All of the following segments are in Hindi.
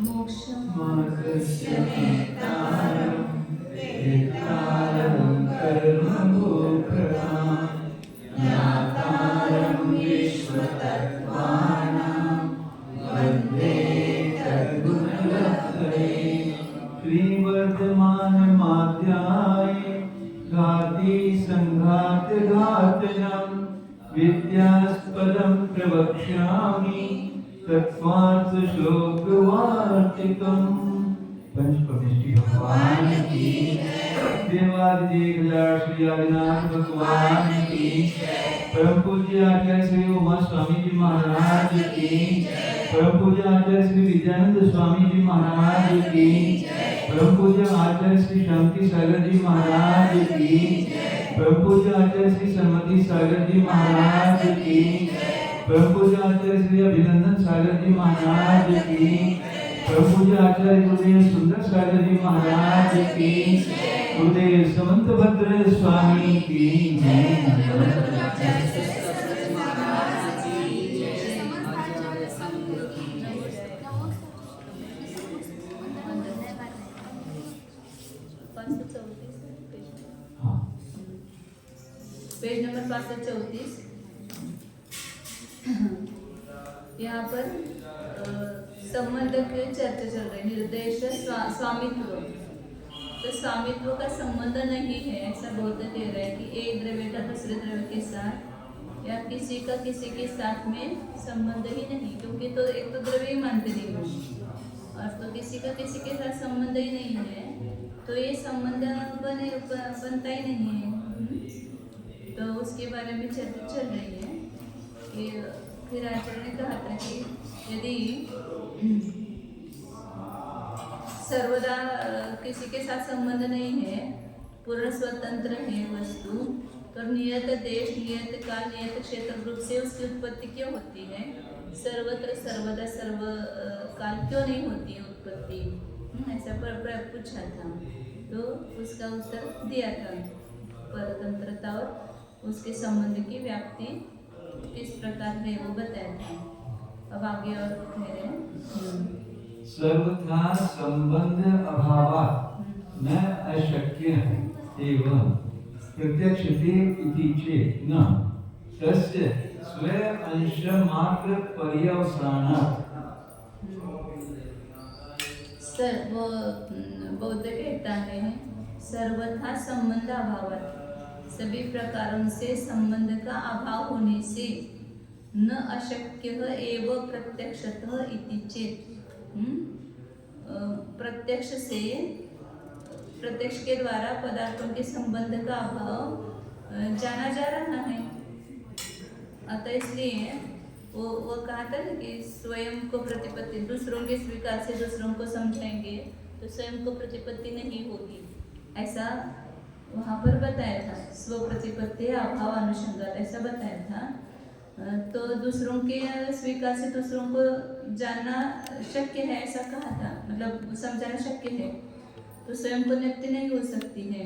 मोक्षमार्गस्य नेतारं वेत्तारं कर्मभोक्तारं ज्ञातारं विश्वतत्त्वानां वन्दे तद्गुणलहरे। श्रीवर्धमानमाध्याय घाति संघातघातनं विद्यास्पदं प्रवक्ष्यामि तत्त्वार्थ श्लोकवार्तिकम्। पंचप्रतिष्ठी भगवान की देवादिदेव श्री आदिनाथ भगवान की परम पूज्य आचार्य श्री उमा स्वामी जी महाराज की परम पूज्य आचार्य श्री विद्यानंद स्वामी जी महाराज की परम पूज्य आचार्य श्री शांति सागर जी महाराज की परम पूज्य आचार्य श्री सन्मति सागर जी महाराज की परम पूज्य आचार्य श्री अभिनंदन सागर जी महाराज की परम पूज्य आचार्य गुरुदेव सुंदर सागर जी महाराज की गुरुदेव समंत भद्र स्वामी की जय। Page number 534। यहाँ पर संबंध की चर्चा चल रही है। निर्देश स्वामित्व, तो स्वामित्व का संबंध नहीं है ऐसा बोलते कह रहे हैं कि एक द्रव्य का दूसरे द्रव्य के साथ या किसी का किसी के साथ में संबंध ही नहीं, क्योंकि तो एक तो द्रव्य ही मानते नहीं हो और तो किसी का किसी के साथ संबंध ही नहीं है, तो ये संबंध बनता ही नहीं है। तो उसके बारे में चर्चा चल रही है कि फिर आचार्य ने कहा था कि यदि सर्वदा किसी के साथ संबंध नहीं है, पूर्ण स्वतंत्र है वस्तु, तो नियत देश, नियत काल, नियत क्षेत्र रूप से उसकी उत्पत्ति क्यों होती है? सर्वत्र सर्वदा सर्व काल क्यों नहीं होती है उत्पत्ति? ऐसा पूछा था, तो उसका उत्तर दिया था। परतंत्रता और उसके संबंध की व्याप्ति किस प्रकार है वो बताया था। अब आगे और कह रहे हैं सर्वथा संबंध अभावात् न अशक्य एवं प्रत्यक्षते इति चेत् न तस्य स्व अंश मात्र पर्यवसानात्। बौद्ध कहता है सर्वथा संबंध अभावात्, सभी प्रकारों से संबंध का अभाव होने से न अशक्य एव प्रत्यक्षतः इति चेत्, प्रत्यक्ष के द्वारा पदार्थों के संबंध का अभाव जाना जा रहा है। अतः इसलिए वो कहा था ना कि स्वयं को प्रतिपत्ति, दूसरों के स्वीकार से दूसरों को समझाएंगे तो स्वयं को प्रतिपत्ति नहीं होगी, ऐसा वहाँ पर बताया था। स्व प्रतिपत्ति अभाव अनुसंगात ऐसा बताया था। तो दूसरों के स्वीकार से दूसरों को जानना शक्य है ऐसा कहा था, मतलब समझाना शक्य है, तो स्वयं को नित्य नहीं हो सकती है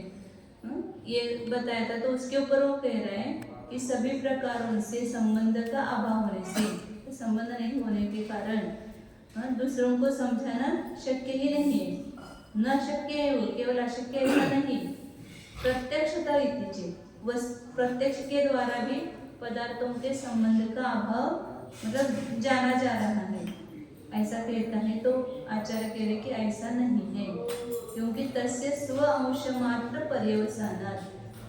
ये बताया था। तो उसके ऊपर वो कह रहे हैं कि सभी प्रकारों से संबंध का अभाव होने से, तो संबंध नहीं होने के कारण दूसरों को समझाना शक्य ही नहीं है। न शक्य है वो, केवल अशक्य ऐसा नहीं, प्रत्यक्षता इति, प्रत्यक्ष के द्वारा भी पदार्थों के संबंध का अभाव मतलब जाना जा रहा है ऐसा कहता है। तो आचार्य कह रहे कि ऐसा नहीं है, क्योंकि तस्य स्व अंश मात्र पर्यवसानात्,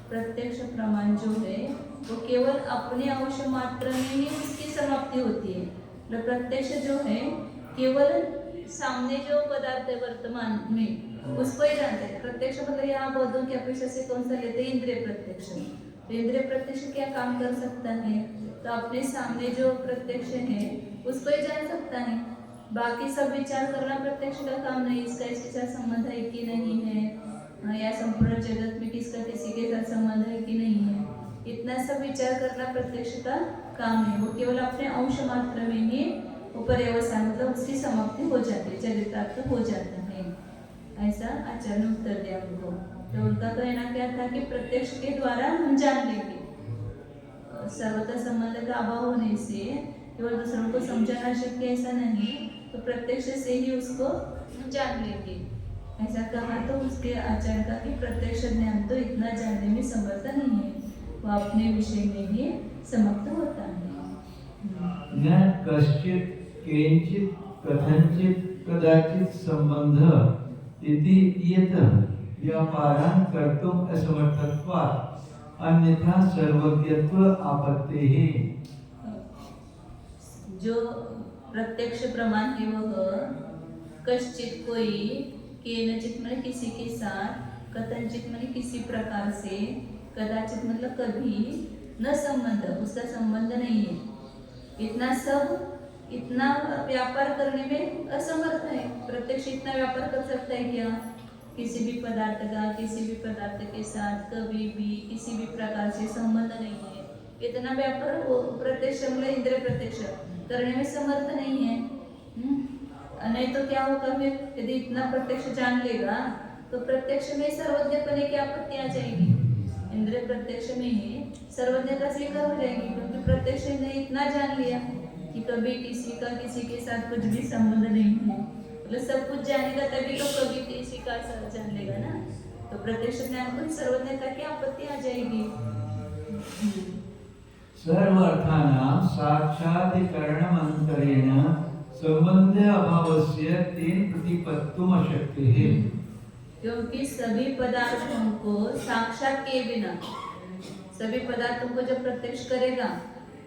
प्रत्यक्ष प्रमाण जो है वो केवल अपने अंश मात्र में ही उसकी समाप्ति होती है। तो प्रत्यक्ष जो है केवल सामने जो पदार्थ है वर्तमान में उसको ही जानते हैं। प्रत्यक्ष मतलब यहाँ बौद्धों की अपेक्षा से कौन सा लेते हैं? इंद्रिय प्रत्यक्ष। तो इंद्रिय प्रत्यक्ष क्या काम कर सकता है? तो अपने सामने जो प्रत्यक्ष है उसको ही जान सकता है। बाकी सब विचार करना प्रत्यक्ष का काम नहीं, इसका इसके साथ संबंध है कि नहीं है, या संपूर्ण जगत में किसका किसी के साथ संबंध है कि नहीं है, इतना सब विचार करना प्रत्यक्ष का काम है। वो केवल अपने अंश मात्र में ही पर्यवसान मतलब उसकी समाप्ति हो जाती है, चरितार्थ हो जाता है, ऐसा आचार्य ने उत्तर दिया उनको। तो उनका कहना क्या था कि प्रत्यक्ष के द्वारा हम जान लेंगे, सर्वथा संबंध का अभाव होने से केवल दूसरों को समझाना शक्य ऐसा नहीं, तो प्रत्यक्ष से ही उसको जान लेंगे। ऐसा कहा तो उसके आचार्य का कि प्रत्यक्ष ज्ञान तो इतना जानने में समर्थ नहीं है, वो अपने विषय में ही समाप्त होता है। न कश्चित् केनचित् कथंचित् कदाचित् संबंध इति यतः व्यापारान् कर्तुम् असमर्थत्वात् अन्यथा सर्वज्ञत्व आपत्तेः। जो प्रत्यक्ष प्रमाण है वह कश्चित कोई, केनचित मतलब किसी के साथ, कथनचित मतलब किसी प्रकार से, कदाचित मतलब कभी, न संबंध उसका संबंध नहीं है, इतना व्यापार करने में असमर्थ है। प्रत्यक्ष इतना व्यापार कर सकता है क्या? किसी भी पदार्थ का किसी भी पदार्थ के साथ कभी भी किसी भी प्रकार से संबंध नहीं है, इतना व्यापार वो प्रत्यक्ष मतलब इंद्रिय प्रत्यक्ष करने में समर्थ नहीं है। नहीं तो क्या होगा फिर? यदि इतना प्रत्यक्ष जान लेगा तो प्रत्यक्ष में सर्वज्ञपने की आपत्ति आ जाएगी। इंद्रिय प्रत्यक्ष में ही सर्वज्ञता स्वीकार हो जाएगी, क्योंकि प्रत्यक्ष ने इतना जान लिया कि कभी किसी के साथ कुछ भी संबंध नहीं है। मतलब सब कुछ जानेगा तभी तो कभी किसी का जान लेगा ना। तो प्रत्यक्ष ज्ञान को सर्वज्ञता की आपत्ति आ जाएगी। सर्वार्थानां साक्षात्करणमन्तरेण संबंध अभावस्य तेन प्रतिपत्तुम् अशक्यः। क्योंकि सभी पदार्थों को साक्षात किए बिना, सभी पदार्थों को जब प्रत्यक्ष करेगा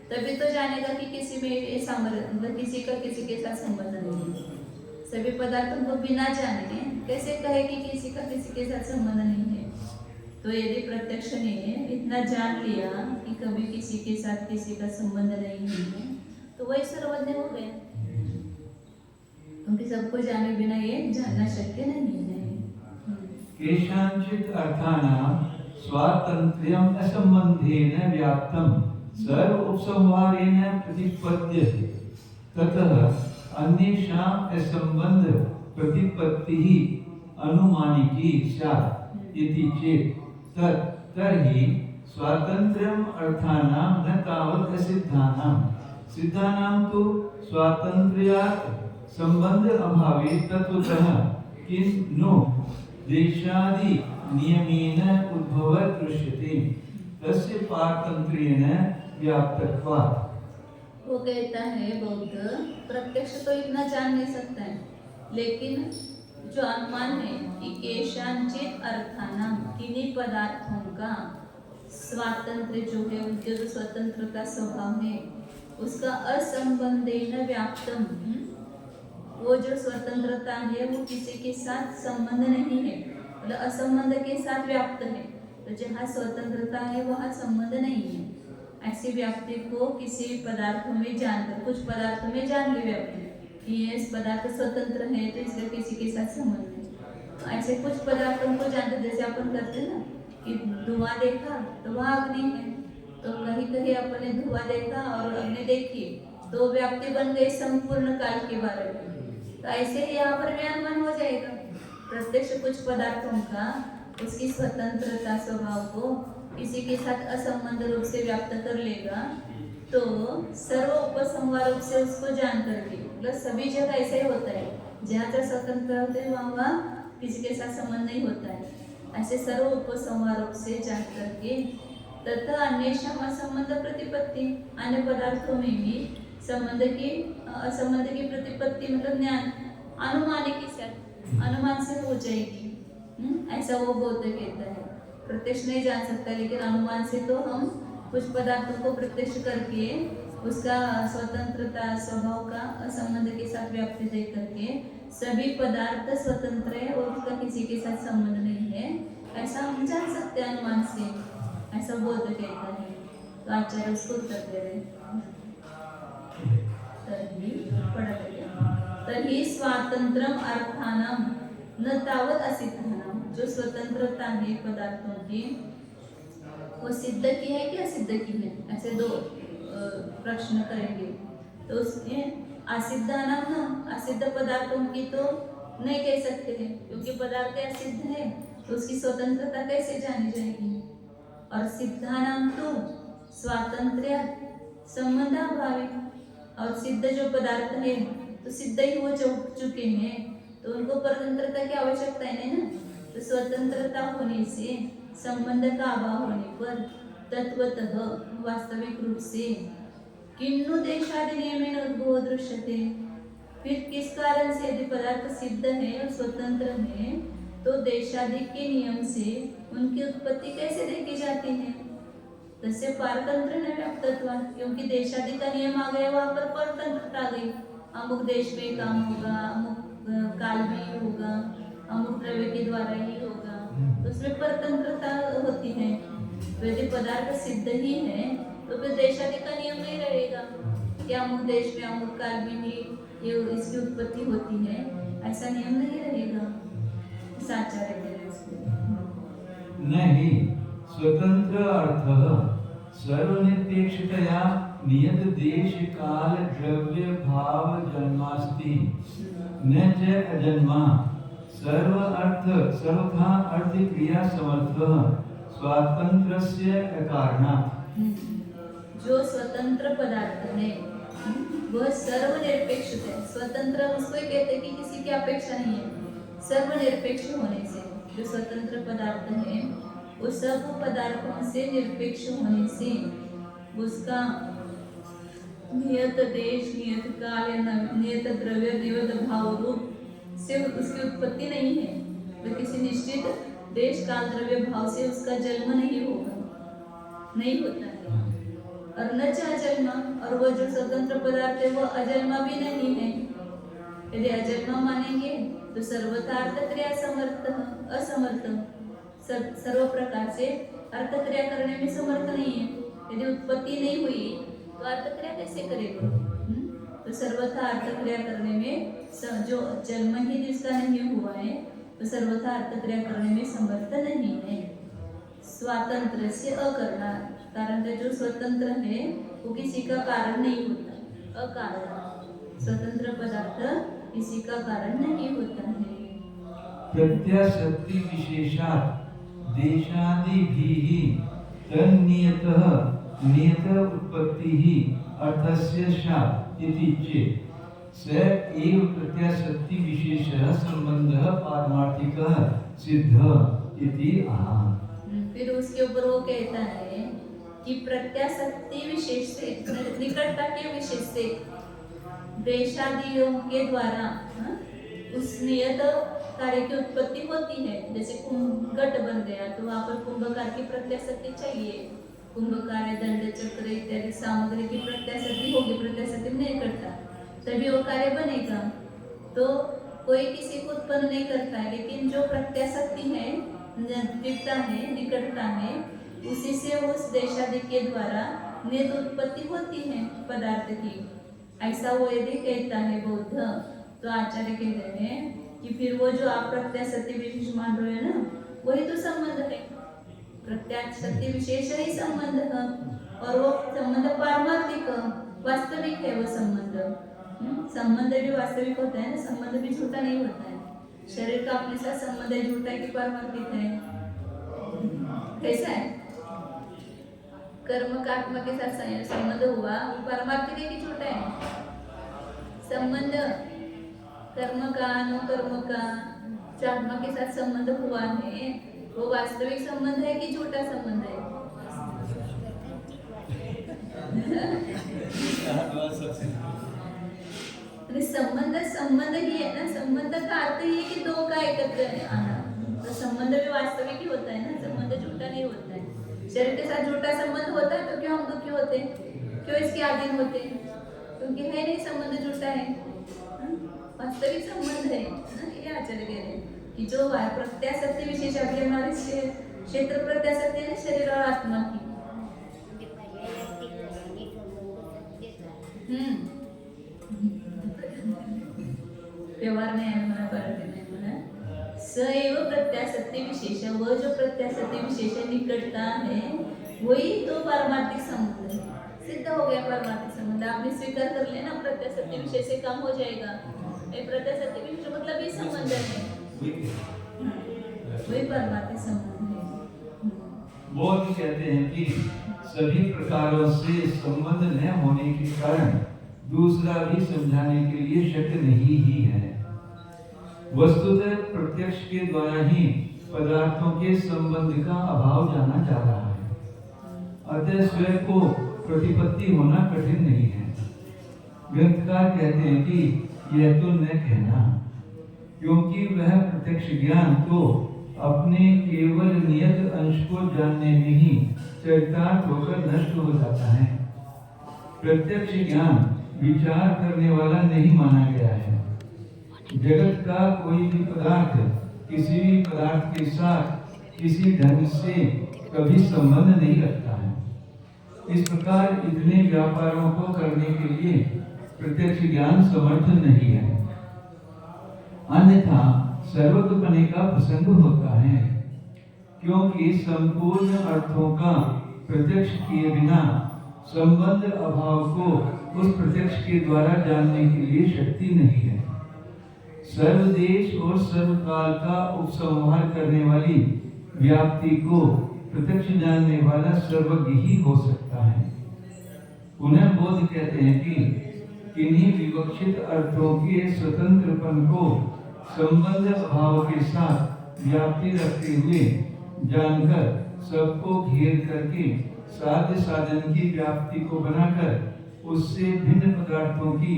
तभी तो जानेगा कि किसी में मतलब किसी का किसी के साथ संबंध नहीं है। सभी पदार्थों को बिना जाने कैसे कहे कि किसी का किसी के साथ संबंध नहीं है? तो यदि प्रत्यक्ष ने इतना जान लिया कि कभी किसी के साथ किसी का संबंध नहीं है तो वही सर्वज्ञ हो गया, क्योंकि सबको जाने बिना ये जानना शक्य नहीं है। केषाञ्चित् अर्थानां स्वातन्त्र्यम् असम्बन्धेन व्याप्तं सर्व उपसंहारेण प्रतिपद्यते, ततः अन्येषाम् असम्बन्ध प्रतिपत्तिः अनुमानिकी स्यात् इति चेत् तर्हि स्वातन्त्र्यम् अर्थानां न तावत् असिद्धानां, सिद्धानां तु स्वातन्त्र्यात् संबंध अभावे तत्वतः किन्नु देशादि नियमेन उद्भवत् दृश्यते तस्य पारतंत्र्येण व्याप्तत्वात्। वो कहता है बौद्ध प्रत्यक्ष तो इतना जान नहीं सकता है, लेकिन जो अनुमान है कि केशांचित अर्थानां किन्हीं पदार्थों का स्वातंत्र जो है, उनके जो स्वतंत्रता स्वभाव है उसका असंबंधेन व्याप्तम, वो जो स्वतंत्रता है वो किसी के साथ संबंध नहीं है, मतलब असंबंध के साथ व्याप्त है। तो जहाँ स्वतंत्रता है वहाँ संबंध नहीं है। ऐसी व्याप्ति को किसी पदार्थों में जानकर, कुछ पदार्थों में जान ली व्याप्ति कि ये इस पदार्थ स्वतंत्र है तो इसका किसी के साथ संबंध है। तो ऐसे कुछ पदार्थों को जानते, जैसे अपन करते हैं ना कि धुआं देखा तो वहाँ अग्नि है, तो कहीं कहीं अपन ने धुआं देखा और अग्नि देखी तो व्याप्ति बन गई संपूर्ण काल के बारे में। तो ऐसे यहाँ पर भी अनुमान हो जाएगा। प्रत्यक्ष कुछ पदार्थों का उसकी स्वतंत्रता स्वभाव को किसी के साथ असंबंध रूप से व्याप्त कर लेगा, तो सर्व उपसंहार रूप से उसको जान करके, मतलब सभी जगह ऐसा ही होता है, जहाँ जहाँ स्वतंत्र होते हैं वहाँ किसी के साथ संबंध नहीं होता है। ऐसे सर्व उपसंहार रूप से जान करके तथा अन्येषाम् असंबंध प्रतिपत्ति, अन्य पदार्थों में भी संबंध की असंबंध की प्रतिपत्ति मतलब ज्ञान अनुमानिकी से, अनुमान से हो जाएगी। ऐसा वो बौद्ध कहता है। प्रत्यक्ष नहीं जान सकता, लेकिन अनुमान से तो हम कुछ पदार्थों को प्रत्यक्ष करके उसका स्वतंत्रता स्वभाव का असंबंध के साथ व्याप्ति देख करके सभी पदार्थ स्वतंत्र है और उसका किसी के साथ संबंध नहीं है, ऐसा हम जान सकते हैं अनुमान से। ऐसा बौद्ध कहता है। तो आचार्य उसको उत्तर दे रहे तर्हि स्वातंत्रम अर्थानाम न तावत असिद्धानाम, जो स्वतंत्रता है पदार्थों की वो सिद्ध की है कि असिद्ध की है, ऐसे दो प्रश्न करेंगे। तो उसमें असिद्धानाम न, असिद्ध पदार्थों की तो नहीं कह सकते हैं, क्योंकि पदार्थ असिद्ध है तो उसकी स्वतंत्रता कैसे जानी जाएगी। और सिद्धानाम तो स्वातंत्र्य संबंधाभावी, और सिद्ध जो पदार्थ है तो सिद्ध ही वो चुके हैं, तो उनको परतंत्रता की आवश्यकता है नहीं ना। तो स्वतंत्रता होने से, संबंध का अभाव होने पर तत्वतः वास्तविक रूप से किन्नु देशादि नियमेन उद्भव दृश्यते, फिर किस कारण से यदि पदार्थ सिद्ध है और स्वतंत्र है तो देशादि के नियम से उनकी उत्पत्ति कैसे देखी जाती है। तस्य पारतंत्र न व्याप्तत्वा, क्योंकि देशादि का नियम आ गया, वहां पर परतंत्रता आ गई। अमुक देश में काम होगा, अमुक काल में ही होगा, अमुक द्रव्य के द्वारा ही होगा, तो उसमें परतंत्रता होती है। तो यदि पदार्थ सिद्ध ही है तो फिर देशादि का नियम नहीं रहेगा कि अमुक देश में अमुक काल में ही ये इसकी उत्पत्ति होती है, ऐसा नियम नहीं रहेगा। साचार्य कह रहे हैं नहीं, स्वतंत्र अर्थ सर्वनिरपेक्षतया नियत देश काल द्रव्य भाव जन्मास्ति न च अजन्मा, सर्व अर्थ सर्वथा अर्थ क्रिया समर्थ स्वातंत्र्यस्य अकारणात्। जो स्वतंत्र पदार्थ है वह सर्वनिरपेक्ष है। स्वतंत्र उसको कहते हैं कि किसी की अपेक्षा नहीं है। सर्वनिरपेक्ष होने से जो स्वतंत्र पदार्थ है वो सब पदार्थों से निरपेक्ष होने से उसका नियत देश, नियत काल या नियत द्रव्य, नियत भाव रूप से उसकी उत्पत्ति नहीं है। तो किसी निश्चित देश, काल, द्रव्य, भाव से उसका जन्म नहीं होगा, नहीं होता है। और न च अजन्मा, और वो जो स्वतंत्र पदार्थ है वो अजन्मा भी नहीं है। यदि अजन्मा मानेंगे तो सर्वथा अर्थक्रिया समर्थ असमर्थ, सर्व प्रकार से अर्थक्रिया करने में समर्थ नहीं है। यदि उत्पत्ति नहीं हुई तो अर्थक्रिया कैसे करेगा? तो सर्वथा अर्थक्रिया करने में जो जन्म ही जिसका नहीं हुआ है तो सर्वथा अर्थक्रिया करने में समर्थ नहीं है। स्वातंत्र से अकरना, कारण जो स्वतंत्र है वो किसी का कारण नहीं होता, अकारण। स्वतंत्र पदार्थ किसी का कारण नहीं होता है। प्रत्याशक्ति विशेषात् देशादिभिः तन्नियतः नियत उत्पत्तिः अर्थस्य स्यात् इति चेत् स एव प्रत्याशक्ति विशेषः संबंधः पारमार्थिकः सिद्ध इति आह। फिर उसके ऊपर वो कहता है कि प्रत्याशक्ति विशेष से, निकटता के विशेष से देशादियों के द्वारा उस नियत कार्य की उत्पत्ति होती है। जैसे घट बन गया तो वहाँ पर कुंभकार की प्रत्याशक्ति चाहिए। कुंभकार, दंड, चक्र इत्यादि सामग्री की प्रत्याशक्ति होगी, प्रत्याशक्ति नहीं करता तभी वो कार्य बनेगा। तो कोई किसी को उत्पन्न नहीं करता है, लेकिन जो प्रत्याशक्ति है, नजदीकता है, निकटता है, उसी से उस देशादि के द्वारा नियत उत्पत्ति होती है पदार्थ की। ऐसा वो यदि कहता है बौद्ध, तो आचार्य कहते हैं कि फिर वो जो आप प्रत्याशक्ति विशेष मान रहे हैं ना, वही तो संबंध है। प्रत्याशक्ति विशेष ही संबंध है, और वो संबंध पारमार्थिक वास्तविक है। वो संबंध संबंध भी वास्तविक होता है ना, संबंध भी झूठा नहीं होता है। शरीर का अपने साथ संबंध है झूठा है कि पारमार्थिक है? कैसा है? कर्म का आत्मा के साथ संबंध हुआ, पारमार्थिक है कि झूठा है? संबंध कर्म का, अनुकर्म का जो आत्मा के साथ संबंध हुआ है वो वास्तविक संबंध है कि झूठा संबंध है? संबंध ही है ना। संबंध का अर्थ ही है कि दो का एकत्र आना। तो संबंध भी वास्तविक ही होता है ना, संबंध झूठा नहीं होता है। शरीर के साथ झूठा संबंध होता है तो क्यों हम दुखी होते हैं, क्यों इसके अधीन होते हैं? क्योंकि है नहीं, संबंध झूठा है, वास्तविक संबंध है ना। ये आचार्य कह रहे हैं कि जो प्रत्याशक्ति विशेष अभी हमारे क्षेत्र प्रत्याशक्ति है शरीर और आत्मा की। व्यवहार में सैव प्रत्याशक्ति विशेष, वह जो प्रत्याशक्ति विशेष निकटता है वही तो पारमार्थिक संबंध है। सिद्ध हो गया पारमार्थिक संबंध। आपने स्वीकार कर लेना, प्रत्याशक्ति विशेष से काम हो जाएगा। प्रत्याशक्ति विशेष मतलब ये संबंध है, वही पारमार्थिक संबंध है। वो कहते हैं कि सभी प्रकारों से संबंध न होने के कारण दूसरा भी समझाने के लिए शक्य नहीं ही है। वस्तुतः प्रत्यक्ष के द्वारा ही पदार्थों के संबंध का अभाव जाना जा रहा है। अतः स्वयं को प्रतिपत्ति होना कठिन नहीं है। ग्रंथकार कहते हैं कि यह तो न कहना, क्योंकि वह प्रत्यक्ष ज्ञान तो अपने केवल नियत अंश को जानने में ही चरितार्थ होकर नष्ट हो जाता है। प्रत्यक्ष ज्ञान विचार करने वाला नहीं माना गया है। जगत का कोई भी पदार्थ किसी भी पदार्थ के साथ किसी ढंग से कभी संबंध नहीं रखता है। इस प्रकार इतने व्यापारों को करने के लिए प्रत्यक्ष ज्ञान समर्थ नहीं है, अन्यथा सर्वज्ञपने का प्रसंग होता है। क्योंकि संपूर्ण अर्थों का प्रत्यक्ष किए बिना संबंध अभाव को उस प्रत्यक्ष के द्वारा जानने के लिए शक्ति नहीं है। सर्वदेश और सर्वकाल का उपसंहार करने वाली व्याप्ति को प्रत्यक्ष जानने वाला सर्वज्ञ ही हो सकता है। पुनः बोध कहते हैं कि किन्हीं विवक्षित अर्थों के स्वतंत्रपन को संबंध अभाव के साथ व्याप्ति रखते हुए जानकर सबको घेर करके साध्य साधन की व्याप्ति को बनाकर उससे भिन्न पदार्थों की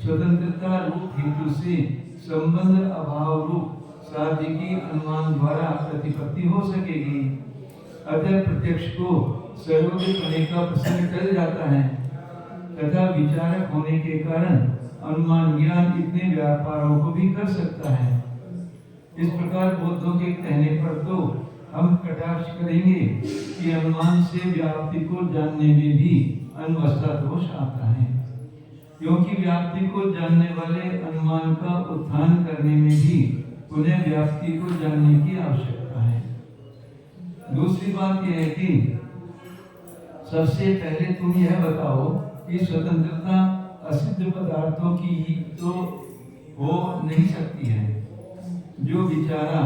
स्वतंत्रता रूप हेतु से संबंध अभाव रूप साध्य की अनुमान द्वारा प्रतिपत्ति हो सकेगी। अतः प्रत्यक्ष को सर्वज्ञ होने का प्रसंग टल जाता है तथा विचारक होने के कारण अनुमान ज्ञान इतने व्यापारों को भी कर सकता है। इस प्रकार बौद्धों के कहने पर तो हम कटाक्ष करेंगे कि अनुमान से व्याप्ति को जानने में भी अनवस्था दोष आता है, क्योंकि व्याप्ति को जानने वाले अनुमान का उत्थान करने में भी पुनः व्याप्ति को जानने की आवश्यकता है। दूसरी बात यह है कि सबसे पहले तुम यह बताओ कि स्वतंत्रता असिद्ध पदार्थों की ही तो हो नहीं सकती है। जो विचारा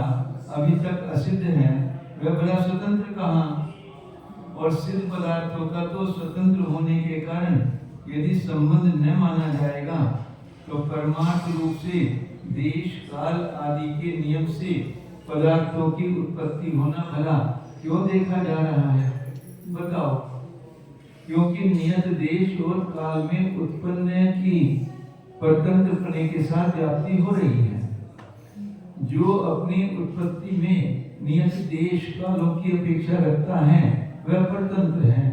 अभी तक असिद्ध है वह बड़ा स्वतंत्र कहाँ, और सिद्ध पदार्थों का तो स्वतंत्र होने के कारण यदि संबंध न माना जाएगा तो परमार्थ रूप से देश काल आदि के नियम से पदार्थों की उत्पत्ति होना भला क्यों देखा जा रहा है, बताओ। क्योंकि नियत देश और काल में उत्पन्न की परतंत्रपने के साथ व्याप्ति हो रही है। जो अपनी उत्पत्ति में नियत देश कालों की अपेक्षा रखता है वह परतंत्र है।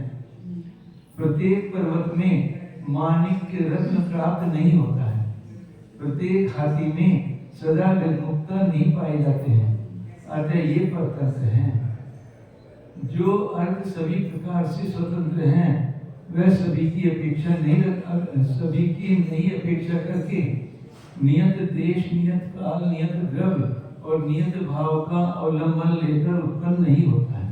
प्रत्येक पर्वत में माणिक्य रत्न प्राप्त नहीं होता है, प्रत्येक हाथी में सदा गलमुक्ता नहीं पाए जाते हैं, अतः ये परतंत्र हैं। जो अर्थ सभी प्रकार से स्वतंत्र हैं वह सभी की अपेक्षा नहीं अपेक्षा करके नियत देश, नियत काल, नियत द्रव्य और नियत भाव का अवलंबन लेकर उत्पन्न नहीं होता है।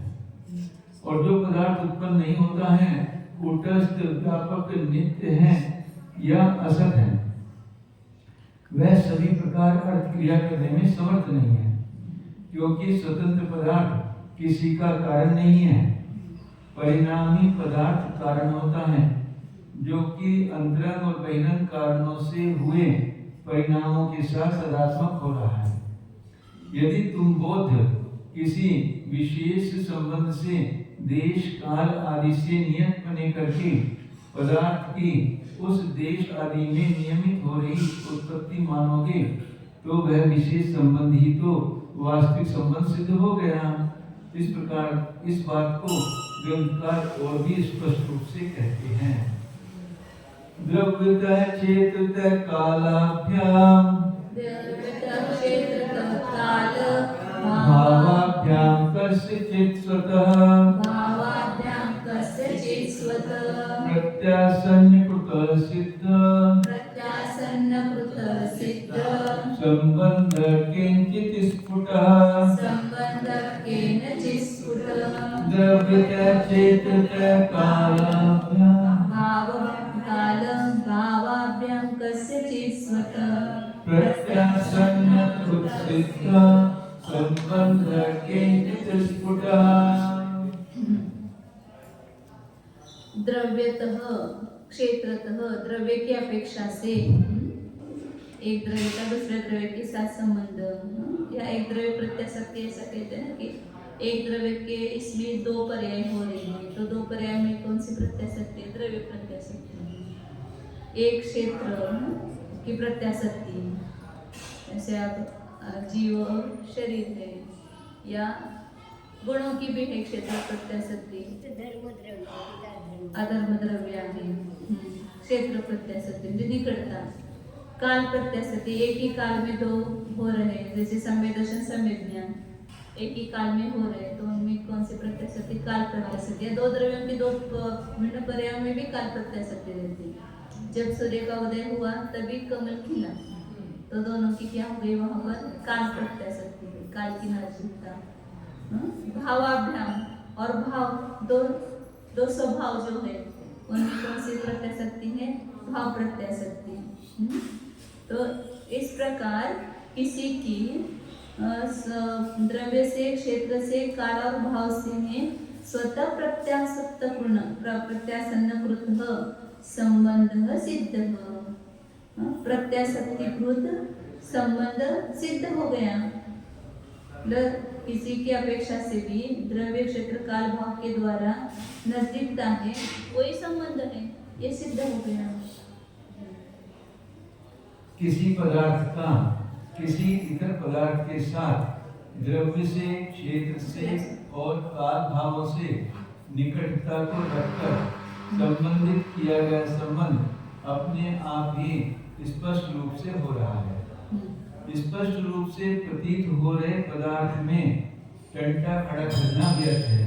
और जो पदार्थ उत्पन्न नहीं होता है कूटस्थ, व्यापक, नित्य है या असत है, वह सभी प्रकार अर्थ क्रिया करने में समर्थ नहीं है, क्योंकि स्वतंत्र पदार्थ किसी का कारण नहीं है। परिणामी पदार्थ कारण होता है, जो कि अंतरंग और बहिरंग कारणों से हुए परिणामों के साथ सदात्मक हो रहा है। यदि तुम बौद्ध किसी विशेष संबंध से देश काल आदि से नियत बने करके पदार्थ की उस देश आदि में नियमित हो रही उत्पत्ति मानोगे तो वह विशेष संबंध ही तो वास्तविक संबंध सिद्ध हो गया। इस प्रकार इस बात को ग्रंथकार और भी स्पष्ट रूप से कहते हैं। द्रव्यतः चेततः कालाभ्याम भावाभ्यां कस्यचित् स्वतः प्रत्यासन्नकृतः सिद्ध संबंधः किंचित् स्फुटः द्रव्यतः चेततः भावाभ्यां कस्यचित् स्वतः प्रत्यासन्नकृतः सिद्ध संबंधः किंचित् स्फुटः। द्रव्यतः क्षेत्रतः द्रव्य की अपेक्षा से एक द्रव्य का दूसरे द्रव्य के साथ संबंध, या एक द्रव्य प्रत्याशक्ति ऐसा कहते हैं ना कि एक द्रव्य के इसमें दो पर्याय हो रही है, तो दो पर्याय में कौन सी प्रत्याशक्ति है? द्रव्य प्रत्याशक्ति। एक क्षेत्र की प्रत्याशक्ति, जैसे आप जीव शरीर है, या गुणों की भी है क्षेत्र प्रत्याशक्ति, अधर्म द्रव्य आहे क्षेत्र प्रत्याशक्ति म्हणजे निकटता। काल प्रत्याशक्ति, एक ही काल में दो हो रहे हैं, जैसे समय दर्शन समय ज्ञान एक ही काल में हो रहे हैं, तो उनमें कौन सी प्रत्याशक्ति? काल प्रत्याशक्ति। या दो द्रव्यों की दो भिन्न पर्यायों में भी काल प्रत्याशक्ति रहती है। जब सूर्य का उदय हुआ तभी कमल खिला, तो दोनों की क्या हो गई वहां पर? काल प्रत्याशक्ति, काल की नजदीकता। भावाभ्याम और भाव, दो स्वभाव जो है उनमें कौन सी प्रत्याशक्ति है? भाव प्रत्याशक्ति। तो इस प्रकार किसी की द्रव्य से, क्षेत्र से, काल और भाव से में स्वतः प्रत्यासक्तपूर्ण प्रत्यासन्नकृत संबंध सिद्ध, प्रत्याशक्तिकृत संबंध सिद्ध हो गया। किसी की अपेक्षा से भी द्रव्य क्षेत्र काल भाव के द्वारा नजदीकता है, कोई संबंध है, ये सिद्ध हो गया। किसी पदार्थ का किसी इतर पदार्थ के साथ द्रव्य से, क्षेत्र से और काल भावों से निकटता को रखकर संबंधित किया गया संबंध अपने आप ही स्पष्ट रूप से हो रहा है। स्पष्ट रूप से प्रतीत हो रहे पदार्थ में टंटा खड़ा करना व्यर्थ है।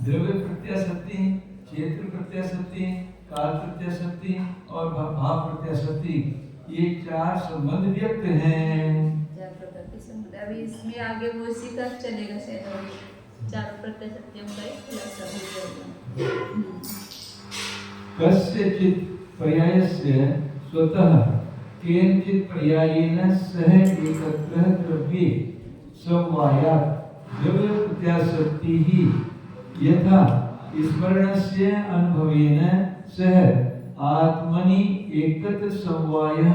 द्रव्य प्रत्याशक्ति, क्षेत्र प्रत्याशक्ति, काल प्रत्याशक्ति और भाव प्रत्याशक्ति, ये चार संबंध व्यक्त हैं। चार प्रकार के संबंध, अभी इसमें आगे वो इसी का चलेगा शायद, चार प्रत्याशक्तियों का एक खुलासा हो जाएगा। कस्यचित् पर्यायस्य स्वतः केनचित् पर्यायेन सह एकत्र द्रव्ये समवायात् द्रव्य प्रत्याशक्ति ही यथा स्मरणस्य अनुभवेन सह आत्मनि एकत्र समवायः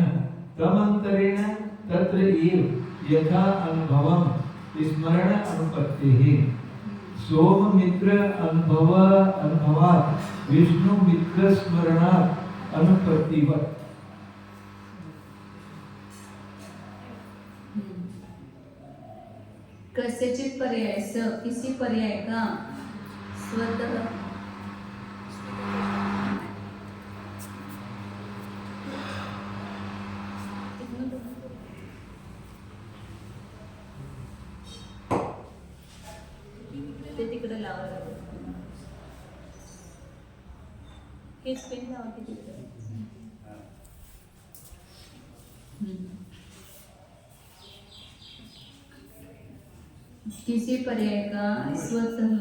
तमन्तरेण तत्र एव यथा अनुभवं स्मरण अनुपत्तिः सोम मित्र अनुभवात् विष्णु मित्र स्मरणात् अनुपत्तिवत्। कस्यचित् पर्याय से, किसी पर्याय का स्वतः ते तिकडे लावा, हेच पेन लावा की तिकडे। किसी पर्याय का स्वतः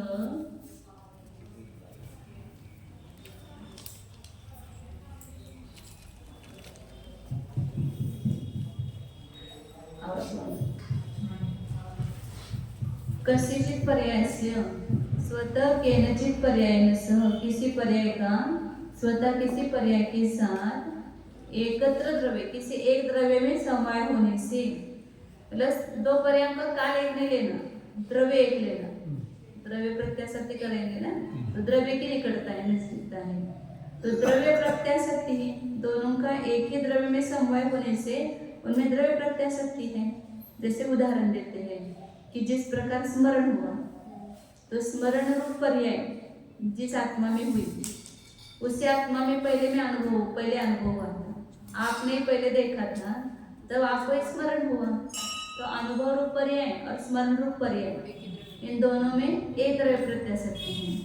कस्यचित् पर्यायस्य स्वतः केनचित् पर्यायेन सह, किसी पर्याय का स्वतः किसी पर्याय के साथ एकत्र द्रव्य, किसी एक द्रव्य में समवाय होने से, प्लस दो पर्यायों का काल एक नहीं लेना, द्रव्य एक लेना। द्रव्य प्रत्याशक्ति करेंगे ना, तो द्रव्य की निकटता है, नजदीकता है, तो द्रव्य प्रत्याशक्ति है, दोनों का एक ही द्रव्य में समवाय होने से उनमें द्रव्य प्रत्याशक्ति है। जैसे उदाहरण देते हैं कि जिस प्रकार स्मरण हुआ, तो स्मरण रूप पर्याय जिस आत्मा में हुई, उसी आत्मा में पहले अनुभव हुआ था, आपने पहले देखा था, तब आपको स्मरण हुआ, तो अनुभव रूप पर्याय और स्मरण रूप पर्याय, इन दोनों में एक द्रव्य प्रत्याशक्ति है।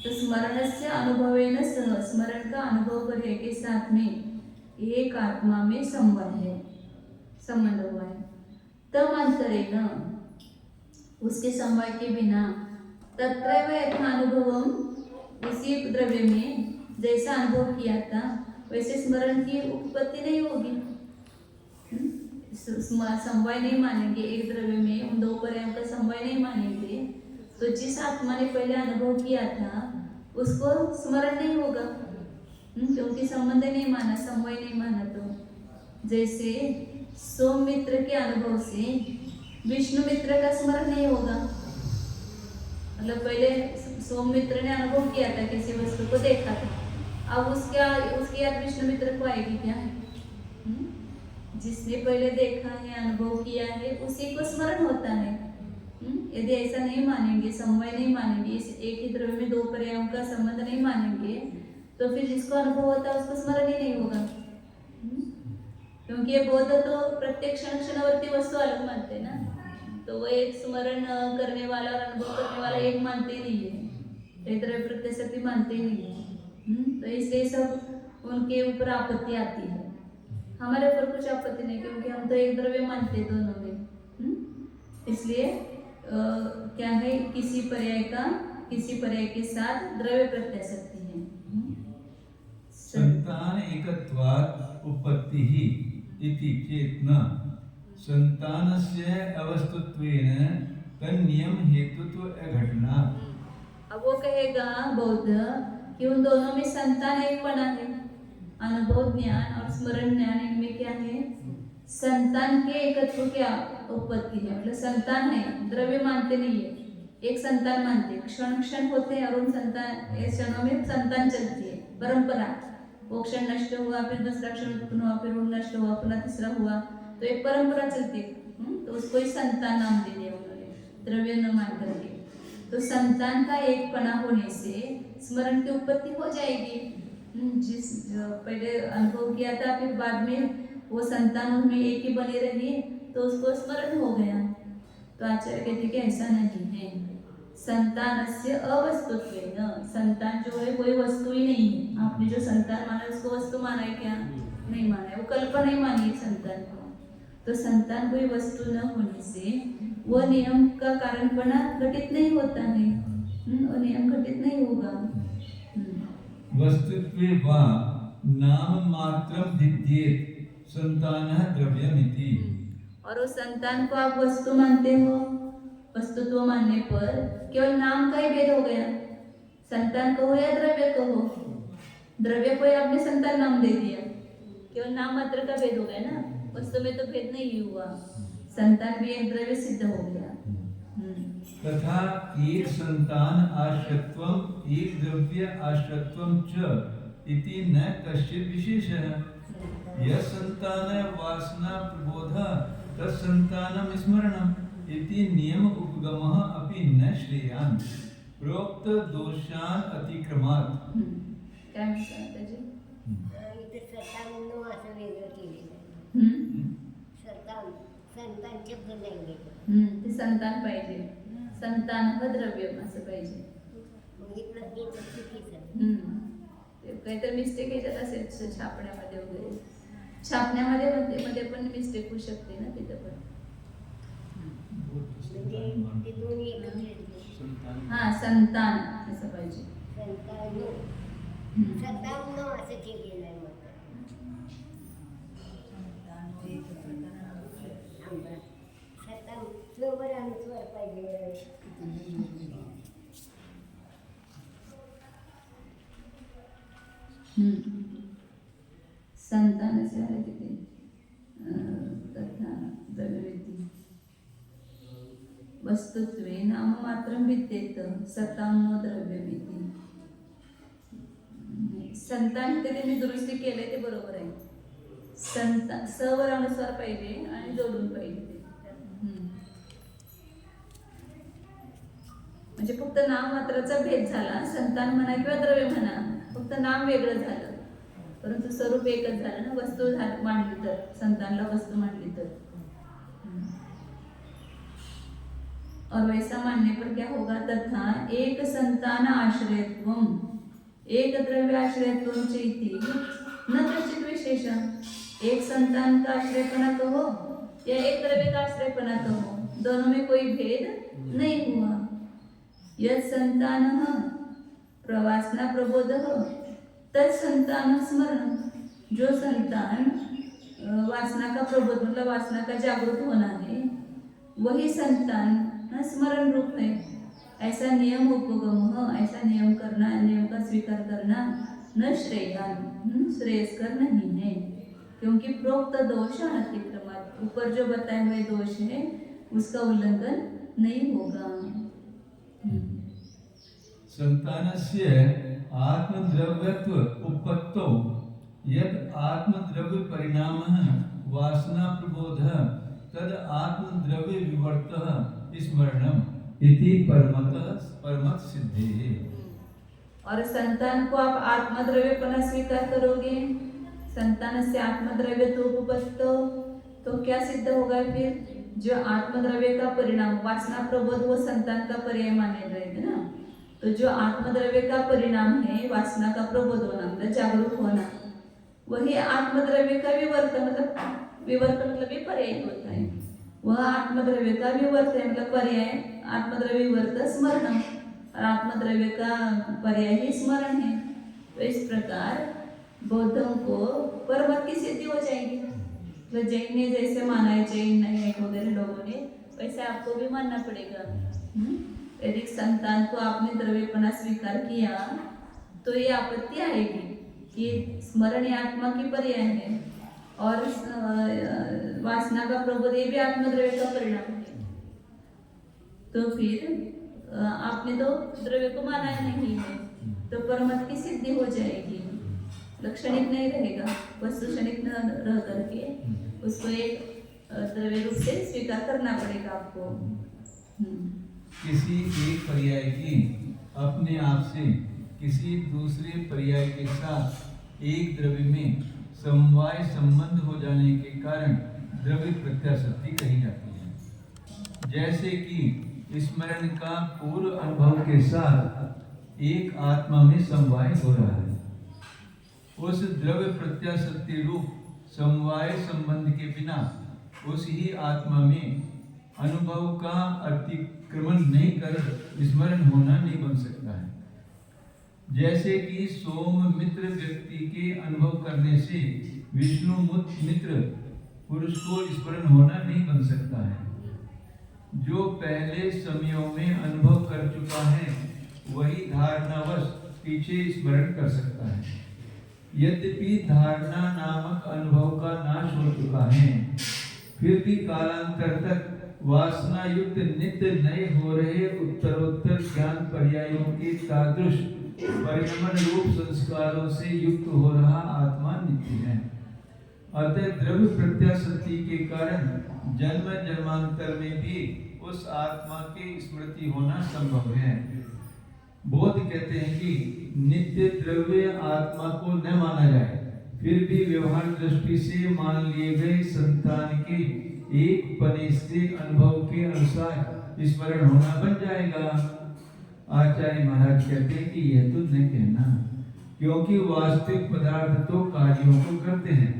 तो स्मरण से अनुभवेन सह, स्मरण का अनुभव पर्याय के साथ में एक आत्मा में संबंध हुआ है। तम अंतरेण, उसके समवाय के बिना, तत्रैव यथा अनुभवम, उसी द्रव्य में जैसा अनुभव किया था वैसे स्मरण की उत्पत्ति नहीं होगी। समवाय नहीं मानेंगे एक द्रव्य में, उन दो पर्यायों का समवाय नहीं मानेंगे, तो जिस आत्मा ने पहले अनुभव किया था उसको स्मरण नहीं होगा, क्योंकि संबंध नहीं माना, समवाय नहीं माना। तो जैसे सोममित्र के अनुभव से विष्णु मित्र का स्मरण नहीं होगा। मतलब पहले सोममित्र ने अनुभव किया था, किसी वस्तु को देखा था, अब उसकी याद विष्णु मित्र को आएगी क्या? हम्म? जिसने पहले देखा है, अनुभव किया है, उसी को स्मरण होता है। यदि ऐसा नहीं मानेंगे, समवाय नहीं मानेंगे, इस एक ही द्रव्य में दो पर्यायों का संबंध नहीं मानेंगे, तो फिर जिसको अनुभव होता है उसको स्मरण ही नहीं होगा। क्योंकि ये बौद्ध तो प्रत्येक क्षण क्षणवर्ती वस्तु अलग मानते हैं ना, तो वो एक स्मरण करने वाला और अनुभव करने वाला एक मानते ही नहीं है, एक द्रव्य प्रत्यक्षति मानते ही नहीं है। तो इसलिए सब उनके ऊपर आपत्ति आती है। हमारे ऊपर कुछ आपत्ति नहीं, क्योंकि हम तो एक द्रव्य मानते हैं दोनों में। इसलिए क्या है, किसी पर्याय के साथ द्रव्य प्रत्यक्षति है। संतान एकत्वात् उपपत्तिः इति चेत् न संतानस्य अवस्तुत्वेन तन्नियम हेतुत्व घटना। अब वो कहेगा बौद्ध कि उन दोनों में संतान एकपणा है, अनुभव ज्ञान और स्मरण ज्ञान, इनमें क्या है, संतान के एकत्व की उत्पत्ति है। मतलब संतान है, द्रव्य मानते नहीं है, एक संतान मानते, क्षण क्षण होते हैं और उन संतान क्षणों में संतान चलती है, परंपरा। वो क्षण नष्ट हुआ, फिर दूसरा क्षण उत्पन्न हुआ, फिर वो नष्ट हुआ, पुनः तीसरा हुआ, तो एक परंपरा चलती है। तो उसको ही संतान नाम दे दिया उन्होंने, द्रव्य न मान करके। तो संतान का एकपणा होने से स्मरण की उत्पत्ति हो जाएगी। जिस पहले अनुभव किया था, फिर बाद में वो संतान उनमें एक ही बनी रही, तो उसको स्मरण हो गया। तो आचार्य कहते कि ऐसा नहीं है। संतानस्य अवस्तुत्वेन, संतान जो है कोई वस्तु ही नहीं है। आपने जो संतान माना उसको वस्तु माना है क्या? नहीं माना है, वो कल्पना ही मानी है संतान को। तो संतान कोई वस्तु न होने से वो नियम का कारणपणा घटित नहीं होता है, वो नियम घटित नहीं होगा। वस्तुत्वे वा नाम मात्रम भिद्येत संतानः द्रव्यमिति। और उस संतान को आप वस्तु मानते हो, वस्तुत्व मानने पर केवल नाम का ही भेद हो गया। संतान कहो या द्रव्य कहो, द्रव्य को आपने संतान नाम दे दिया, केवल नाम मात्र का भेद हो गया ना, वस्तु में तो भेद नहीं हुआ। संतान भी एक द्रव्य सिद्ध हो गया। तथा एक संतान आश्रत्वम एक द्रव्य आश्रत्वम च इति न कश्चित् विशेषः। यः संतान वासना प्रबोधः तत्संतानम स्मरणम् इति नियम उपगमः अपि न श्रेयान् प्रोक्त दोषान् अतिक्रमात्। क्या म्हणतात त्याचे? इथे संतान असं वेगळं केलेलं, संतान शब्द नाही घेतलं, ते संतान पाहिजे, संतान व द्रव्य असं पाहिजे। काहीतरी मिस्टेक याच्यात असेल छापण्यामध्ये वगैरे, छापण्यामध्ये मध्ये पण मिस्टेक होऊ शकते ना तिथं पण। म्हणजे ते दोन्ही एकत्र, हा संतान असं पाहिजे, संतान असं केलेलं आहे। स्वर आणि स्वर पाहिजे। संतानस्य आहे तिथे तथा द्रव्यमिति वस्तुत्वे नाममात्रं विद्येत सतां न द्रव्यमिति। संतान तिथे मी दुरुस्ती केले ते बरोबर आहे, संतान सवर अनुसार पाहिजे आणि जोडून पाहिजे। म्हणजे फक्त नाम मात्राचा भेद झाला, संतान म्हणा किंवा द्रव्य म्हणा, फक्त नाम वेगळं झालं, परंतु स्वरूप एकच झालं ना, वस्तू मांडली तर, संतानला वस्तू मांडली तर। और वैसा मानने पर क्या होगा, तथा एक संतान आश्रयत्वम एक द्रव्य आश्रयत्वम चेति न कश्चित् विशेष। एक संतान का आश्रयपना कहो या एक द्रव्य का आश्रयपना कहो, दोनों में कोई भेद नहीं हुआ। यद संतानः प्रवासना प्रबोधः तत्संतान स्मरण, जो संतान वासना का प्रबोध मतलब वासना का जागरूक होना है, वही संतान स्मरण रूप है। ऐसा नियम उपगम, ऐसा नियम करना, नियम का स्वीकार करना न श्रेयान, श्रेयस्कर नहीं है, क्योंकि प्रोक्त दोष अनतिक्रमत, ऊपर जो बताए हुए दोष है उसका उल्लंघन नहीं होगा। संतानस्य आत्मद्रव्यत्व उपपत्तौ यद आत्मद्रव्य परिणामः वासना प्रबोधः तद आत्मद्रव्य विवर्तः स्मरणम् इति परमत सिद्धेः। और संतान को आप आत्मद्रव्यपना स्वीकार करोगे, संतान से आत्मद्रव्य तो उपपत्तो, तो क्या सिद्ध होगा फिर? जो आत्मद्रव्य का परिणाम वासना प्रबोध वो संतान का पर्याय माने गए थे ना, तो जो आत्मद्रव्य का परिणाम है वासना का प्रबोध होना मतलब जागरूक होना, वही आत्मद्रव्य का विवर्त मतलब पर्याय होता है। वह आत्मद्रव्य का विवर्त है मतलब पर्याय, आत्मद्रव्य विवर्त स्मरण, और आत्मद्रव्य का पर्याय ही स्मरण है। तो इस प्रकार बौद्धों को परमत की सिद्धि हो जाएगी। तो जैन ने जैसे माना है, जैन नहीं वगैरह लोगों ने, वैसे आपको भी मानना पड़ेगा। यदि संतान को आपने द्रव्यपना स्वीकार किया तो ये आपत्ति आएगी कि स्मरण आत्मा की पर्याय है और वासना का प्रबोध ये भी आत्मद्रव्य का परिणाम है, तो फिर आपने तो द्रव्य को माना नहीं है, तो परमत की सिद्धि हो जाएगी। लक्षणिक नहीं रहेगा, वस्तुक्षणिक न रह करके उसको एक द्रव्य रूप से स्वीकार करना पड़ेगा आपको। किसी एक पर्याय की अपने आप से किसी दूसरे पर्याय के साथ एक द्रव्य में समवाय संबंध हो जाने के कारण द्रव्य प्रत्याशक्ति कही जाती है। जैसे कि स्मरण का पूर्व अनुभव के साथ एक आत्मा में समवाय हो रहा है, उस द्रव्य प्रत्याशक्ति रूप समवाय संबंध के बिना उस ही आत्मा में अनुभव का अतिक्रमण नहीं कर स्मरण होना नहीं बन सकता है। जैसे कि सोम मित्र व्यक्ति के अनुभव करने से विष्णु मित्र पुरुष को स्मरण होना नहीं बन सकता है। जो पहले समयों में अनुभव कर चुका है वही धारणावश पीछे स्मरण कर सकता है। यद्यपि धारणा नामक अनुभव का नाश हो चुका है, फिर भी कालांतर तक वासना युक्त नित्य नए हो रहे उत्तरोत्तर ज्ञान पर्यायों के तादृश परिणमन रूप संस्कारों से युक्त हो रहा आत्मा नित्य है। अतः द्रव्य प्रत्याशक्ति के कारण जन्म जन्मांतर में भी उस आत्मा की स्मृति होना संभव है। बौद्ध कहते हैं कि नित्य द्रव्य आत्मा को न माना जाए, फिर भी व्यवहार दृष्टि से मान लिए गए संतान के एक पने से अनुभव के अनुसार स्मरण होना बन जाएगा। आचार्य महाराज कहते हैं कि यह तो न कहना, क्योंकि वास्तविक पदार्थ तो कार्यों को करते हैं।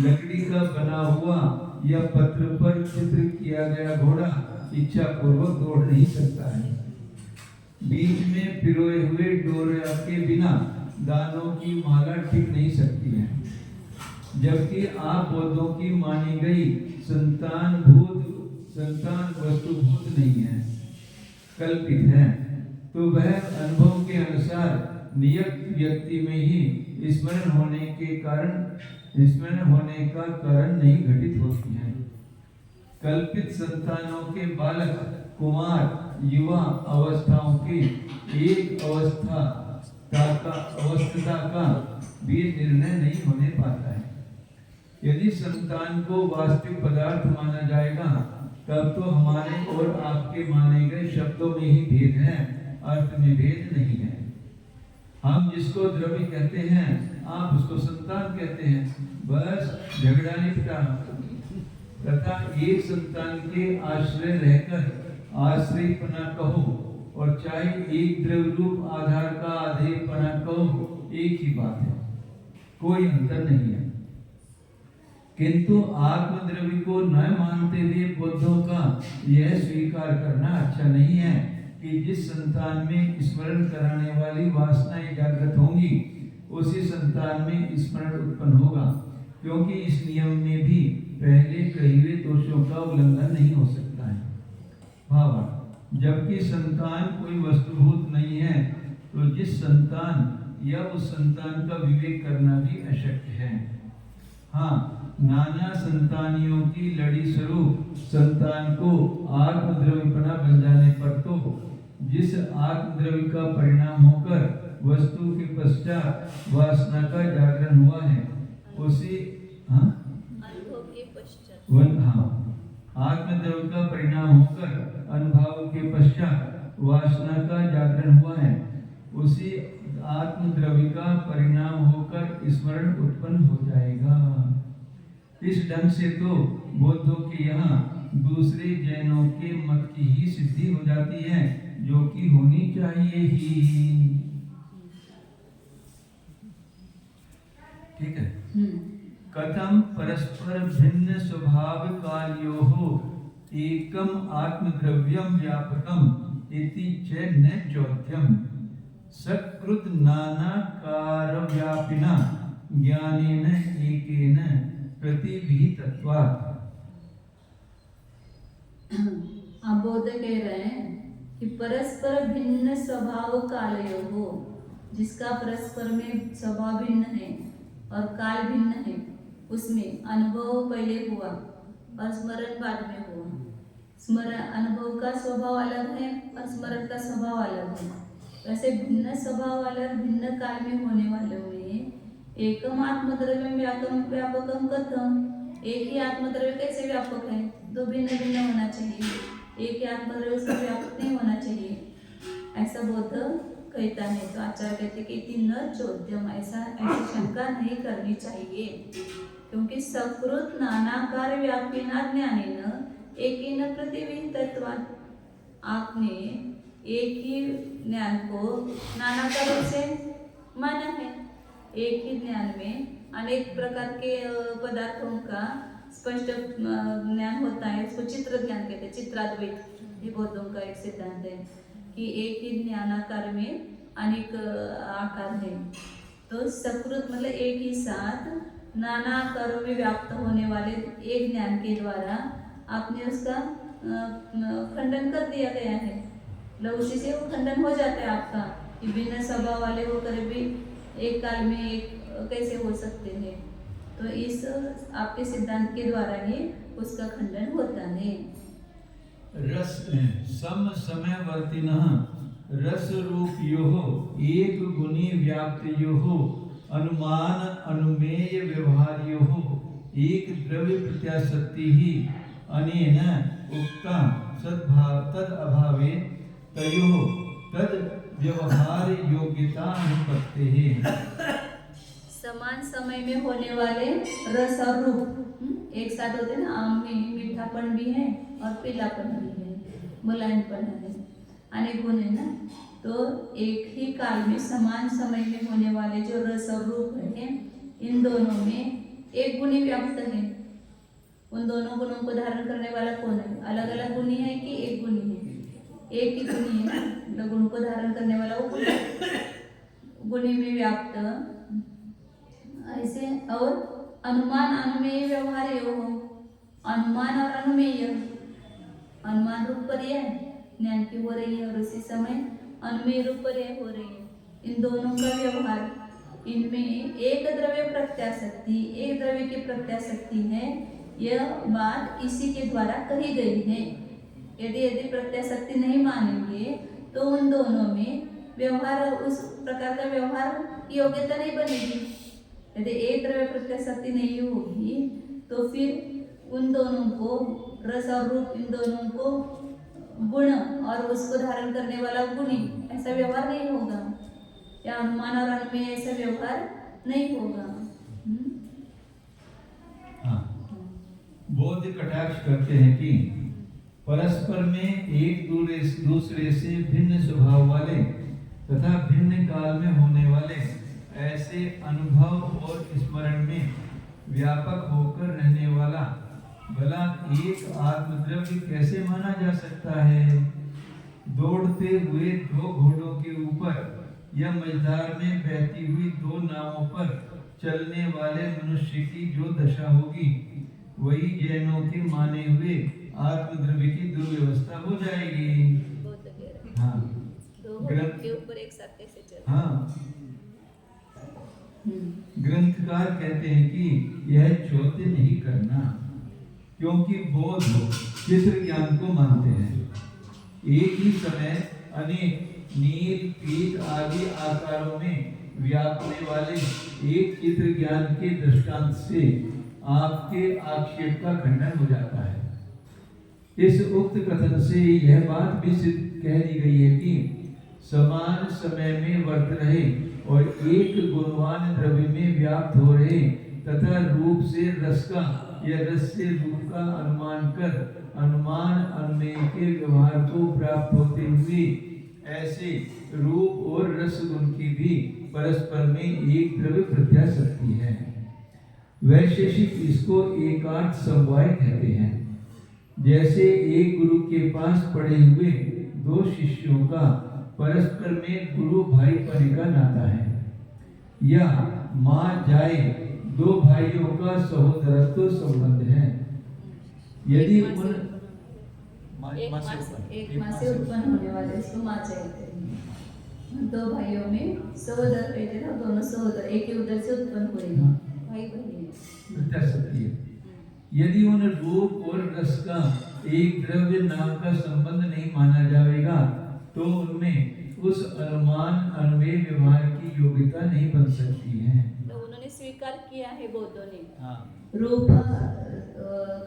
लकड़ी का बना हुआ या पत्र पर चित्र किया गया घोड़ा इच्छा पूर्वक दौड़ नहीं सकता है। बीच में पिरोए हुए डोरिया के बिना दानों की माला टिक नहीं सकती है। जबकि आप बौद्धों की मानी गई संतान वस्तुभूत नहीं है, कल्पित है, तो वह अनुभव के अनुसार नियत व्यक्ति में ही स्मरण होने का कारण नहीं घटित होती है। कल्पित संतानों के बालक कुमार युवा अवस्थाओं के एक अवस्था का भी निर्णय नहीं होने पाता है। यदि संतान को वास्तविक पदार्थ माना जाएगा तब तो हमारे और आपके माने गए शब्दों में ही भेद है, अर्थ में भेद नहीं है। हम जिसको द्रव्य कहते हैं आप उसको संतान कहते हैं, बस झगड़ा निपटा। तथा एक संतान के आश्रय रहकर आश्रयपना कहो और चाहे एक द्रव्य रूप आधार का आधेयपना कहो, एक ही बात है, कोई अंतर नहीं है। किंतु आत्मद्रव्य को न मानते हुए बौद्धों का यह स्वीकार करना अच्छा नहीं है कि जिस संतान में स्मरण कराने वाली वासनाएं जागृत होंगी उसी संतान में स्मरण उत्पन्न होगा, क्योंकि इस नियम में भी पहले कहे हुए दोषों का उल्लंघन नहीं हो सकता है। भावार्थ, जबकि संतान कोई वस्तुभूत नहीं है, तो जिस संतान या उस संतान का विवेक करना भी अशक्य है। हाँ, नाना संतानियों की लड़ी स्वरूप संतान को आत्मद्रव्यपना बन जाने पर तो जिस आत्मद्रव्य का परिणाम होकर वस्तु के पश्चात वासना का जागरण हुआ है उसी अनुभव के पश्चात आत्मद्रव्य का परिणाम होकर अनुभव के पश्चात वासना का जागरण हुआ है, उसी आत्मद्रव्य का परिणाम होकर स्मरण उत्पन्न हो जाएगा। इस ढंग से तो बौद्धों के यहाँ दूसरे जैनों के मत की ही सिद्धि हो जाती है, जो कि होनी चाहिए ही। ठीक है। कथम परस्पर भिन्न स्वभाव कालयोः एकम आत्मद्रव्यम व्यापकम इति च न चौथ्यम सकृत नानाकार व्यापिना ज्ञानेन एकेन प्रतिविहितत्वात्। अब बौद्ध कह रहे हैं कि परस्पर भिन्न स्वभाव कालयोः, जिसका परस्पर में स्वभाव भिन्न है और काल भिन्न है, उसमें अनुभव पहले हुआ और स्मरण बाद में हुआ। स्मरण अनुभव का स्वभाव अलग है और स्मरण का स्वभाव अलग है। वैसे भिन्न स्वभाव अलग भिन्न काल में होने वालों में एकम आत्मद्रव्यम व्यापकम कथम, एक ही आत्मद्रव्य कैसे व्यापक है? दो भिन्न भिन्न होना चाहिए, एक ही आत्मद्रव्य से व्यापक नहीं होना चाहिए, ऐसा बौद्ध कहता है। तो आचार्य कहते कि तीन चौद्यम, ऐसी शंका नहीं करनी चाहिए, क्योंकि सकृत नानाकार व्यापिना ज्ञानेन एकेन प्रतिविहितत्वात्। आपने एक ही ज्ञान को नानाकारों से माना है। एक ही ज्ञान में अनेक प्रकार के पदार्थों का स्पष्ट ज्ञान होता है, उसको चित्र ज्ञान कहते हैं, चित्राद्वैत। ये बौद्धों का एक सिद्धांत है कि एक ही ज्ञानाकार में अनेक आकार है। तो सकृत मतलब एक ही साथ नाना आकारों में व्याप्त होने वाले एक ज्ञान के द्वारा आपने उसका खंडन कर दिया गया है। उसी से वो खंडन हो जाता है आपका कि बिना स्वभाव वाले होकर भी एक काल में एक कैसे हो सकते हैं। तो इस आपके सिद्धांत के द्वारा ही उसका खंडन होता है। रस सम समयवर्तिनः रस रूपयोः एक गुणी व्याप्तयोः अनुमान अनुमेय व्यवहारयोः एक द्रव्य प्रत्याशक्ति ही अनेन उक्ता सद्भाव तद अभावे तयोः तद व्यवहार योग्यता अनुपत्तिः। समान समय में होने वाले रस और रूप एक साथ होते हैं ना। आम में मीठापन भी है और पीलापन भी है, मुलायमपन है, अनेक गुण है ना। तो एक ही काल में समान समय में होने वाले जो रस और रूप है, इन दोनों में एक गुणी व्याप्त है। उन दोनों गुणों को धारण करने वाला कौन है? अलग अलग गुणी है कि एक गुणी है? एक ही गुणी है ना, गुण को धारण करने वाला वो गुणी में व्याप्त ऐसे। और अनुमान अनुमेय व्यवहार हो, अनुमान और अनुमेय, अनुमान रूप पर्याय ज्ञान की हो रही है और उसी समय अनुमेय रूप पर्याय हो रही है। इन दोनों का व्यवहार, इनमें एक द्रव्य प्रत्याशक्ति, एक द्रव्य की प्रत्याशक्ति है, यह बात इसी के द्वारा कही गई है। यदि प्रत्याशक्ति नहीं मानेंगे तो उन दोनों में व्यवहार, उस प्रकार का व्यवहार की योग्यता नहीं बनेगी। यदि एक द्रव्य प्रत्याशक्ति नहीं होगी तो फिर उन दोनों को, रस और रूप, इन दोनों को गुण और उसको धारण करने वाला गुणी, ऐसा व्यवहार नहीं होगा। या अनुमान और अनुमेय ऐसा व्यवहार नहीं होगा। बौद्ध कटाक्ष करते हैं कि परस्पर में एक दूसरे से भिन्न स्वभाव वाले तथा भिन्न काल में होने वाले ऐसे अनुभव और स्मरण में व्यापक होकर रहने वाला भला एक आत्मद्रव्य कैसे माना जा सकता है? दौड़ते हुए दो घोड़ों के ऊपर या मझधार में बहती हुई दो नावों पर चलने वाले मनुष्य की जो दशा होगी, वही जैनों के माने हुए आत्मद्रव्य की दुर्व्यवस्था हो जाएगी। हाँ, दो घोड़ों के ऊपर एक साथ कैसे चल? हाँ, ग्रंथकार कहते हैं कि यह चौथे नहीं करना, क्योंकि बौद्ध चित्र ज्ञान को मानते हैं। एक ही समय अनेक नील पीत आदि आकारों में व्यापने वाले एक चित्र ज्ञान के दृष्टांत से आपके आक्षेप का खंडन हो जाता है। इस उक्त कथन से यह बात भी सिद्ध कह दी गई है कि समान समय में वर्त रहे और एक गुणवान द्रव्य में व्याप्त हो रहे तथा रूप से रस का या रस से रूप का अनुमान कर अनुमान अनुमेय के व्यवहार को प्राप्त होते हुए ऐसे रूप और रस गुण की भी परस्पर में एक द्रव्य प्रत्याशक्ति है। वैशेषिक इसको एकार्थ समवाय कहते हैं। जैसे एक गुरु के पास पढ़े हुए दो शिष्यों का परस्पर में गुरु भाई पने का नाता है, या माँ जाए दो भाइयों का सहोदरत्व संबंध है। यदि उन एक माँ से उत्पन्न होने वाले इसको माँ चाहिए। दो भाइयों में सहोदर रहते ना, दोनों सहोदर एक ही उधर से उत्पन्न हुए भाई बहन। यदि उन रूप और रस का एक द्रव्य नाम का संबंध नहीं माना जाएगा तो उनमें उस अनुमान अन्वय व्यवहार की योग्यता नहीं बन सकती है। तो उन्होंने स्वीकार किया है बौद्धों ने। हाँ। रूप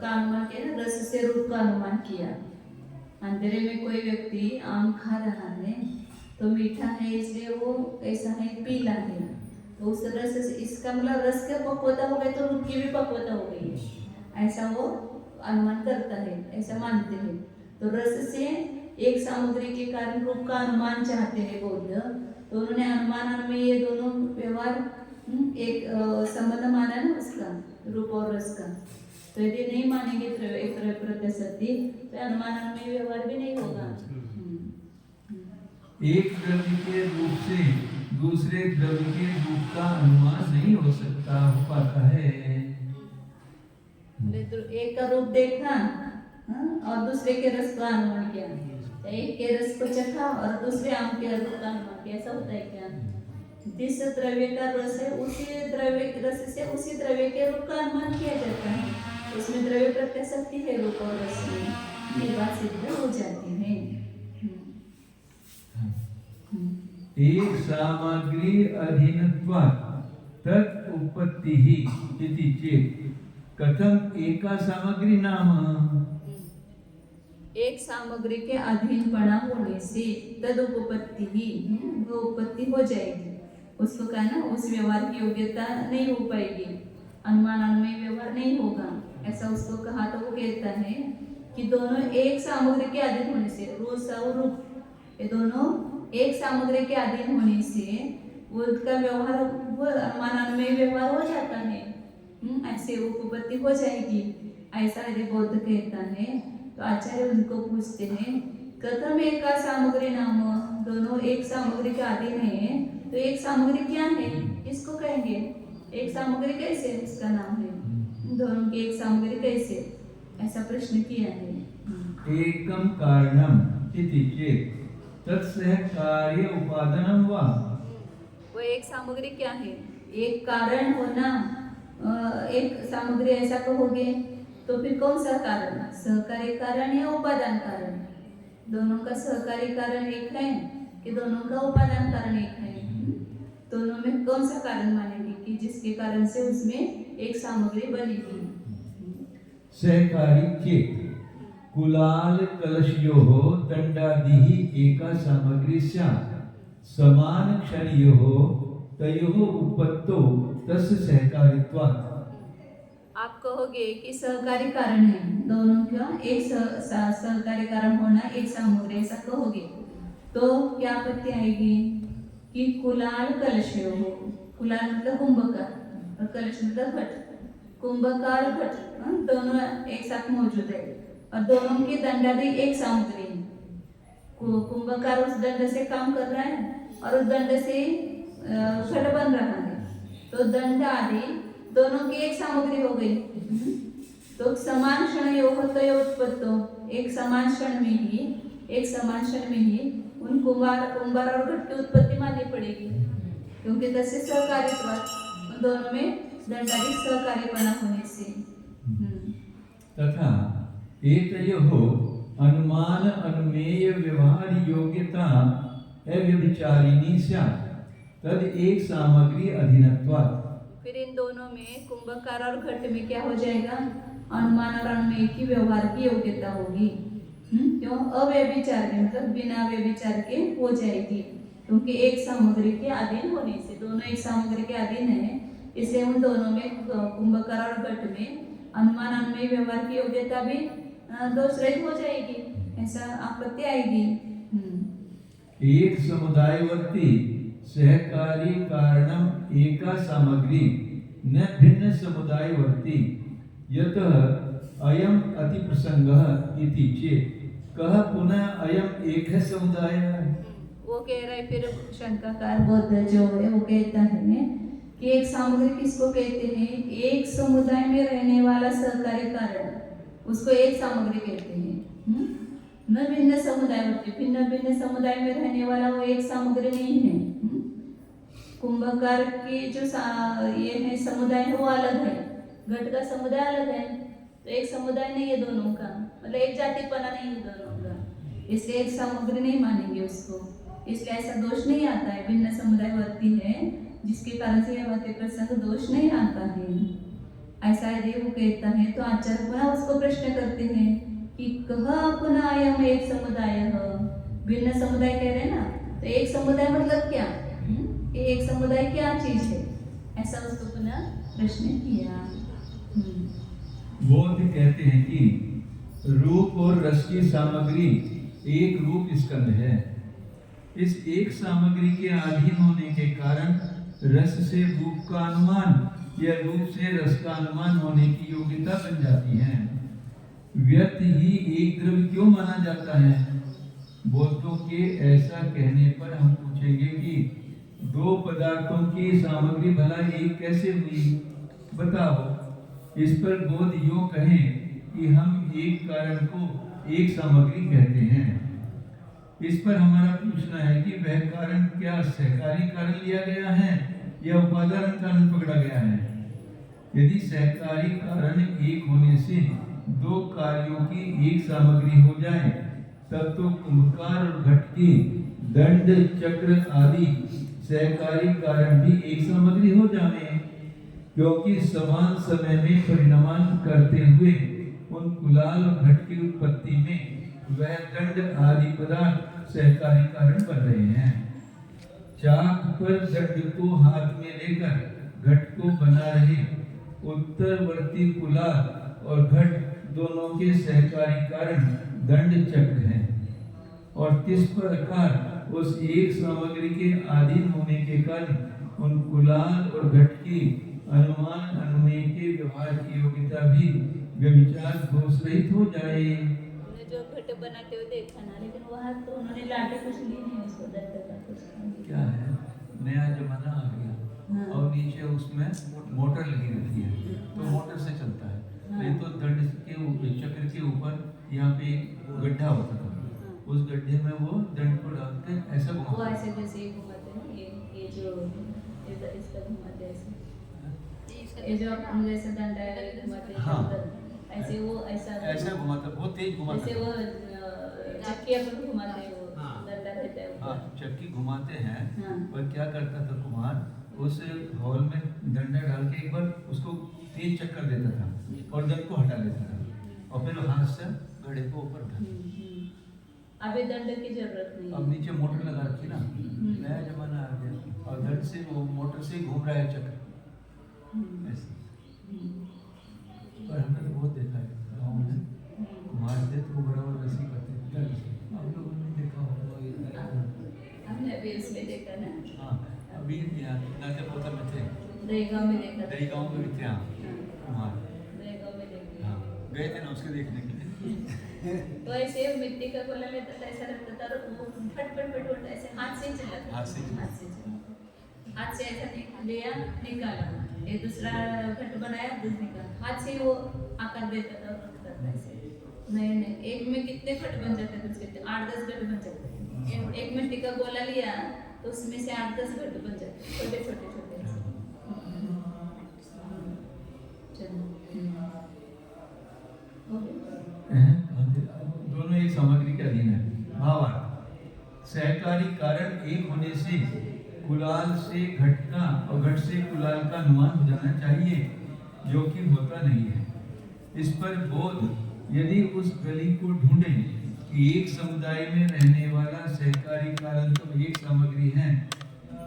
का अनुमान किया ना, रस से रूप का अनुमान किया। अंधेरे में कोई व्यक्ति आम खा रहा है तो मीठा है इसलिए वो कैसा है, पीला है, तो उस रस से इसका मतलब रस का पक्वता हो गई तो रूप की भी पक्वता हो गई है, ऐसा वो अनुमान करता है, ऐसा मानते हैं। तो रस से एक सामग्री के कारण रूप का अनुमान चाहते हैं बौद्ध, तो उन्होंने अनुमान अनुमेय ये दोनों व्यवहार एक संबंध माना ना उसका, रूप और रस का। तो यदि नहीं मानेंगे एक द्रव्य प्रत्यसत्ति तो अनुमान अनुमेय व्यवहार भी नहीं होगा। एक द्रव्य के रूप से दूसरे द्रव्य के रूप का अनुमान नहीं हो सकता, हो पाता है। एक का रूप देखा और दूसरे के रस का अनुमान किया, एक के रस को चखा और दूसरे आम के रूप का अनुमान किया, ऐसा होता है क्या? जिस द्रव्य का रस है उसी द्रव्य रस से उसी द्रव्य के रूप का अनुमान किया जाता है, उसमें द्रव्य प्रत्यसक्ति है रूप और रस में, ये बात सिद्ध हो जाती है। एक सामग्री अधीनत्वात् तत् उत्पत्ति ही इति चेत् कथम एका सामग्री नाम। एक सामग्री के अधीन पड़ा होने से तद उपपत्ति ही, वो उपपत्ति हो जाएगी, उसको कहना उस व्यवहार की योग्यता नहीं हो पाएगी, अनुमान अनुमेय व्यवहार नहीं होगा, ऐसा उसको कहा। तो वो कहता है कि दोनों एक सामग्री के अधीन होने से, रस और रूप ये दोनों एक सामग्री के अधीन होने से उसका व्यवहार वो अनुमान अनुमेय व्यवहार हो जाता है, ऐसे उपपत्ति हो जाएगी, ऐसा यदि बौद्ध कहता है। तो आचार्य उनको पूछते हैं कथम एक सामग्री नाम, दोनों एक सामग्री के अधीन है तो एक सामग्री क्या है, इसको कहेंगे एक सामग्री कैसे इसका नाम है, दोनों की एक सामग्री कैसे, ऐसा प्रश्न किया है। एकम कारणम इति चेत् तत्सह कार्य उपादानम वा। वो एक सामग्री क्या है, एक कारण होना, एक सामग्री ऐसा कहोगे तो फिर कौन सा कारण, सहकारी कारण या उपादान कारण? दोनों का सहकारी कारण एक है कि दोनों का उपादान कारण एक है? दोनों में कौन सा कारण मानेंगे कि जिसके कारण से उसमें एक सामग्री बनेगी? सहकारी चेत् कुलाल कलशयोः दंडादिः एका सामग्री स्यात् समान क्षणयोः तयोः उपपत्तौ तस्य सहकारित्वात्। आप कहोगे कि सहकारी कारण है, दोनों का एक सहकारी कारण होना एक सामग्री, ऐसा कहोगे तो क्या आपत्ति आएगी कि कुलाल कलशयोः, कुलाल मतलब कुंभकार और कलश मतलब घट, कुंभकार घट दोनों एक साथ मौजूद है और दोनों की दंडादि एक सामग्री है। कुंभकार उस दंड से काम कर रहा है और उस दंड से घट बन रहा है, तो दंड आदि दोनों की एक सामग्री हो गई। तो समान क्षण योग उत्पत्तो, एक समान क्षण में ही उन कुंभार और घट की उत्पत्ति माननी पड़ेगी, क्योंकि तस्य सहकारित्व उन दोनों में दंडाधिक सहकार्यपना होने से। तथा एतयोः अनुमान अनुमेय व्यवहार योग्यता अव्यभिचारिणी स्यात् तद एक सामग्री अधीनत्वात्। फिर इन दोनों में कुंभकार और घट में क्या हो जाएगा? अनुमान और अनुमेय की व्यवहार की योग्यता होगी। क्यों? अव्यभिचार के मतलब बिना व्यभिचार के हो जाएगी, क्योंकि एक सामग्री के अधीन होने से, दोनों एक सामग्री के अधीन है, इसलिए उन दोनों में कुंभकार और घट में अनुमान अनुमेय व्यवहार की योग्यता भी दोष रहित हो जाएगी, ऐसा आपत्ति आएगी। एक समुदायवर्ती सहकारी कारणम एका सामग्री न भिन्न समुदायवर्ती यतः अयम अति प्रसंगः इति चेत् कह पुनः अयम एक समुदाय। वो कह रहा है, फिर शंकाकार बौद्ध जो है वो कहता है कि एक सामग्री किसको कहते हैं? एक समुदाय में रहने वाला सहकारी कारण, उसको एक सामग्री कहते हैं। न भिन्न समुदाय होते, भिन्न भिन्न समुदाय में रहने वाला वो एक सामग्री नहीं है। कुंभकार की जो ये है समुदाय है वो अलग है, घट का समुदाय अलग है, तो एक समुदाय नहीं है दोनों का, मतलब एक जातिपना नहीं है दोनों का, इसलिए एक सामग्री नहीं मानेंगे उसको। इसलिए ऐसा दोष नहीं आता है, भिन्न समुदाय वर्ती है जिसके कारण से यह वाक्य प्रसंग दोष नहीं आता है, ऐसा यदि वो कहता है तो आचार्य पुनः उसको प्रश्न करते हैं कि कह पुनः अयम एक समुदाय, भिन्न समुदाय कह रहे हैं ना, तो एक समुदाय मतलब क्या? कि एक समुदाय क्या चीज है, ऐसा उसको पुनः प्रश्न किया। बौद्ध कहते हैं कि रूप और रस की सामग्री एक रूप स्कंध है। इस एक सामग्री के अधीन होने के कारण रस से रूप का अनुमान या रूप से रस का अनुमान होने की योग्यता बन जाती है। व्यर्थ ही एक द्रव्य क्यों माना जाता है? बौद्धों के ऐसा कहने पर हम पूछेंगे कि दो पदार्थों की सामग्री भला एक कैसे हुई, बताओ। इस पर बौद्ध यूं कहें कि हम एक कारण को एक सामग्री कहते हैं। इस पर हमारा पूछना है कि वह कारण क्या सहकारी कारण लिया गया है या उपादान कारण पकड़ा गया है? यदि सहकारी कारण एक होने से दो कार्यों की एक सामग्री हो जाए तब तो कुंभकार और घट की दंड चक्र आदि सहकारी कारण भी एक सामग्री हो जाए, क्योंकि समान समय में परिणमन करते हुए उन कुलाल और घट की उत्पत्ति में वह दंड आदि पदार्थ सहकारी कारण बन रहे हैं। चाक पर दंड को हाथ में लेकर घट को बना रहे उत्तरवर्ती कुलाल और घट दोनों के सहकारी कारण दंड चक्र है, और किस प्रकार उस एक सामग्री के अधीन होने के कारण उन कुलाल और घट की अनुमान अनुमेय के व्यवहार की योग्यता भी व्यभिचार दोष रहित हो जाए। जो घट बनाते हुए देखा ना, लेकिन वहाँ तो उन्होंने लाठी कुछ ली नहीं उसको दंड का कुछ। क्या है, नया जमाना आ गया और नीचे उसमें मोटर लगी रहती है, तो मोटर से चलता है। नहीं तो दंड के चक्र के ऊपर यहाँ पे एक गड्ढा होता था, उस गड्ढे में वो दंड को डाल के ऐसा घुमाते, वो ऐसे जैसे घुमाते हैं, ये जो इसका घुमाते ऐसे, ये जो अपन जैसे दंड घुमाते हैं। हाँ, ऐसे वो ऐसा घुमाता, बहुत तेज घुमाता, जैसे वो चक्की अपन घुमाते हैं, वो डंडा रहता है। हाँ, चक्की घुमाते हैं। हाँ। पर क्या करता था कुमार, उस हॉल में डंडा डाल के एक बार उसको तेज चक्कर देता था और दंड को हटा लेता था और फिर हाथ से घड़े को ऊपर उठा। अभी दंड की जरूरत नहीं। अब नीचे मोटर लगा रखी ना, नया जमाना आ गया और दंड से वो मोटर से घूम रहा है चक्कर ऐसे। पर हमने तो बहुत देखा है गाँव में, मारते तो बराबर वैसे करते थे। आप लोगों ने देखा होगा, हमने अभी इसमें देखा ना। हाँ, अभी यहाँ नातेपोता में थे, दहीगांव में देखा। दहीगांव में भी थे। हाँ, कुमार दहीगांव में देखा। हाँ, गए थे ना उसके देखने के लिए। तो ऐसे मिट्टी का गोला लेता था, ऐसा लगता था, और वो फट फट फट फट ऐसे हाथ से चला था। हाथ से हाथ से ऐसा लिया, निकाला, ये दूसरा घट बनाया, दूसरे का हाथ से वो आकार देता था, रखता था ऐसे। नहीं, एक में कितने घट बन जाते थे उसके, 8-10 घट बन जाते थे। एक मिट्टी का गोला लिया तो उसमें से 8-10 घट बन जाते, छोटे छोटे छोटे। भावार्थ सहकारी कारण एक होने से कुलाल से घट का और घट से कुलाल का अनुमान हो जाना चाहिए, जो कि होता नहीं है। इस पर बोध यदि उस गली को ढूंढे कि एक समुदाय में रहने वाला सहकारी कारण तो एक सामग्री है,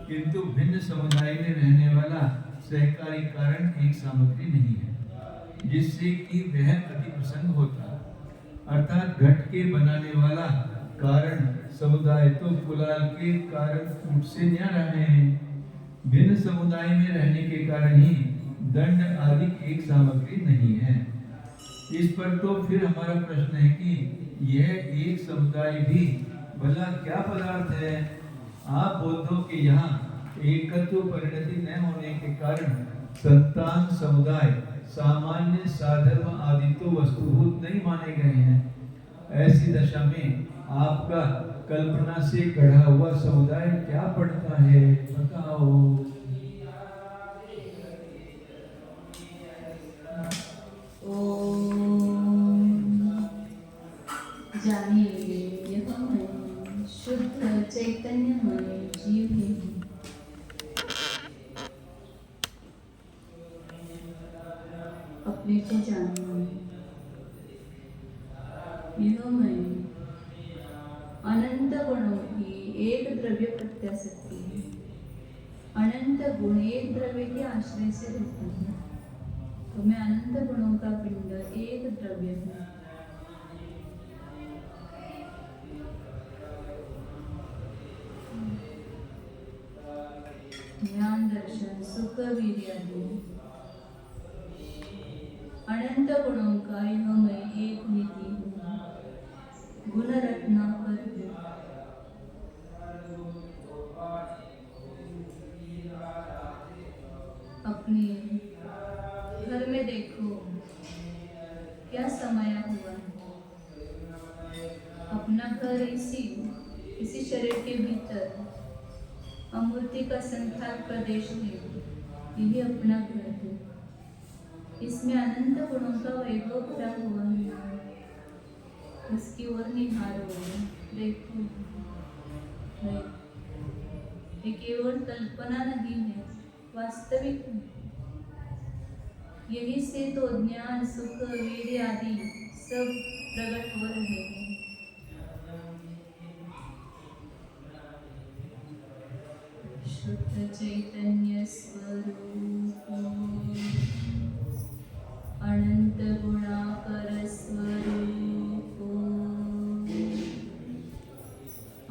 किंतु भिन्न समुदाय में रहने वाला सहकारी कारण एक सामग्री नहीं है, जिससे कि वह अति प्रसन्न होता। अर्थात घट के बनाने वाला कारण समुदाय तो कुलाल के कारण कूट से न्यारा है। भिन्न समुदाय में रहने के कारण ही दंड आदि एक सामग्री नहीं है। इस पर तो फिर हमारा प्रश्न है कि यह एक समुदाय भी भला क्या पदार्थ है। आप बौद्धों के यहाँ एकत्व परिणति न होने के कारण संतान समुदाय सामान्य साधर्म आदि तो वस्तुभूत नहीं माने गए हैं। ऐसी दशा में आपका कल्पना से गढ़ा हुआ समुदाय क्या पड़ता है, बताओ। जानिए यह मैं शुद्ध चैतन्यमय जीव हूँ। अपने को जानिए यह मैं अनंत गुणों की एक द्रव्य प्रत्याशक्ति है। अनंत गुण एक द्रव्य के आश्रय से रहते हैं, तो मैं अनंत गुणों का पिंड एक द्रव्य हूँ। ज्ञान दर्शन सुख वीर्य आदि अनंत गुणों का यह मैं एक निधि हूँ। गुण रत्नाकर अपने घर में देखो क्या समाया हुआ है। अपना घर इसी शरीर के भीतर अमूर्ति का संथाल प्रदेश है, यही अपना घर है। इसमें अनंत गुणों का वैभव भरा हुआ है। उसकी ओर निहारो, देखो। ये केवल कल्पना नहीं है, वास्तविक है। यही से तो ज्ञान सुख वीर्य आदि सब प्रकट हो रहे हैं। शुद्ध चैतन्य स्वरूप अनंत गुणाकर स्वरूप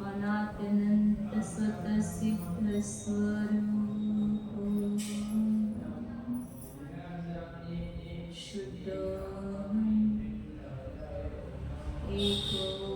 अनाद्यनंत स्वतः सिद्ध स्वरूप शुद्ध एको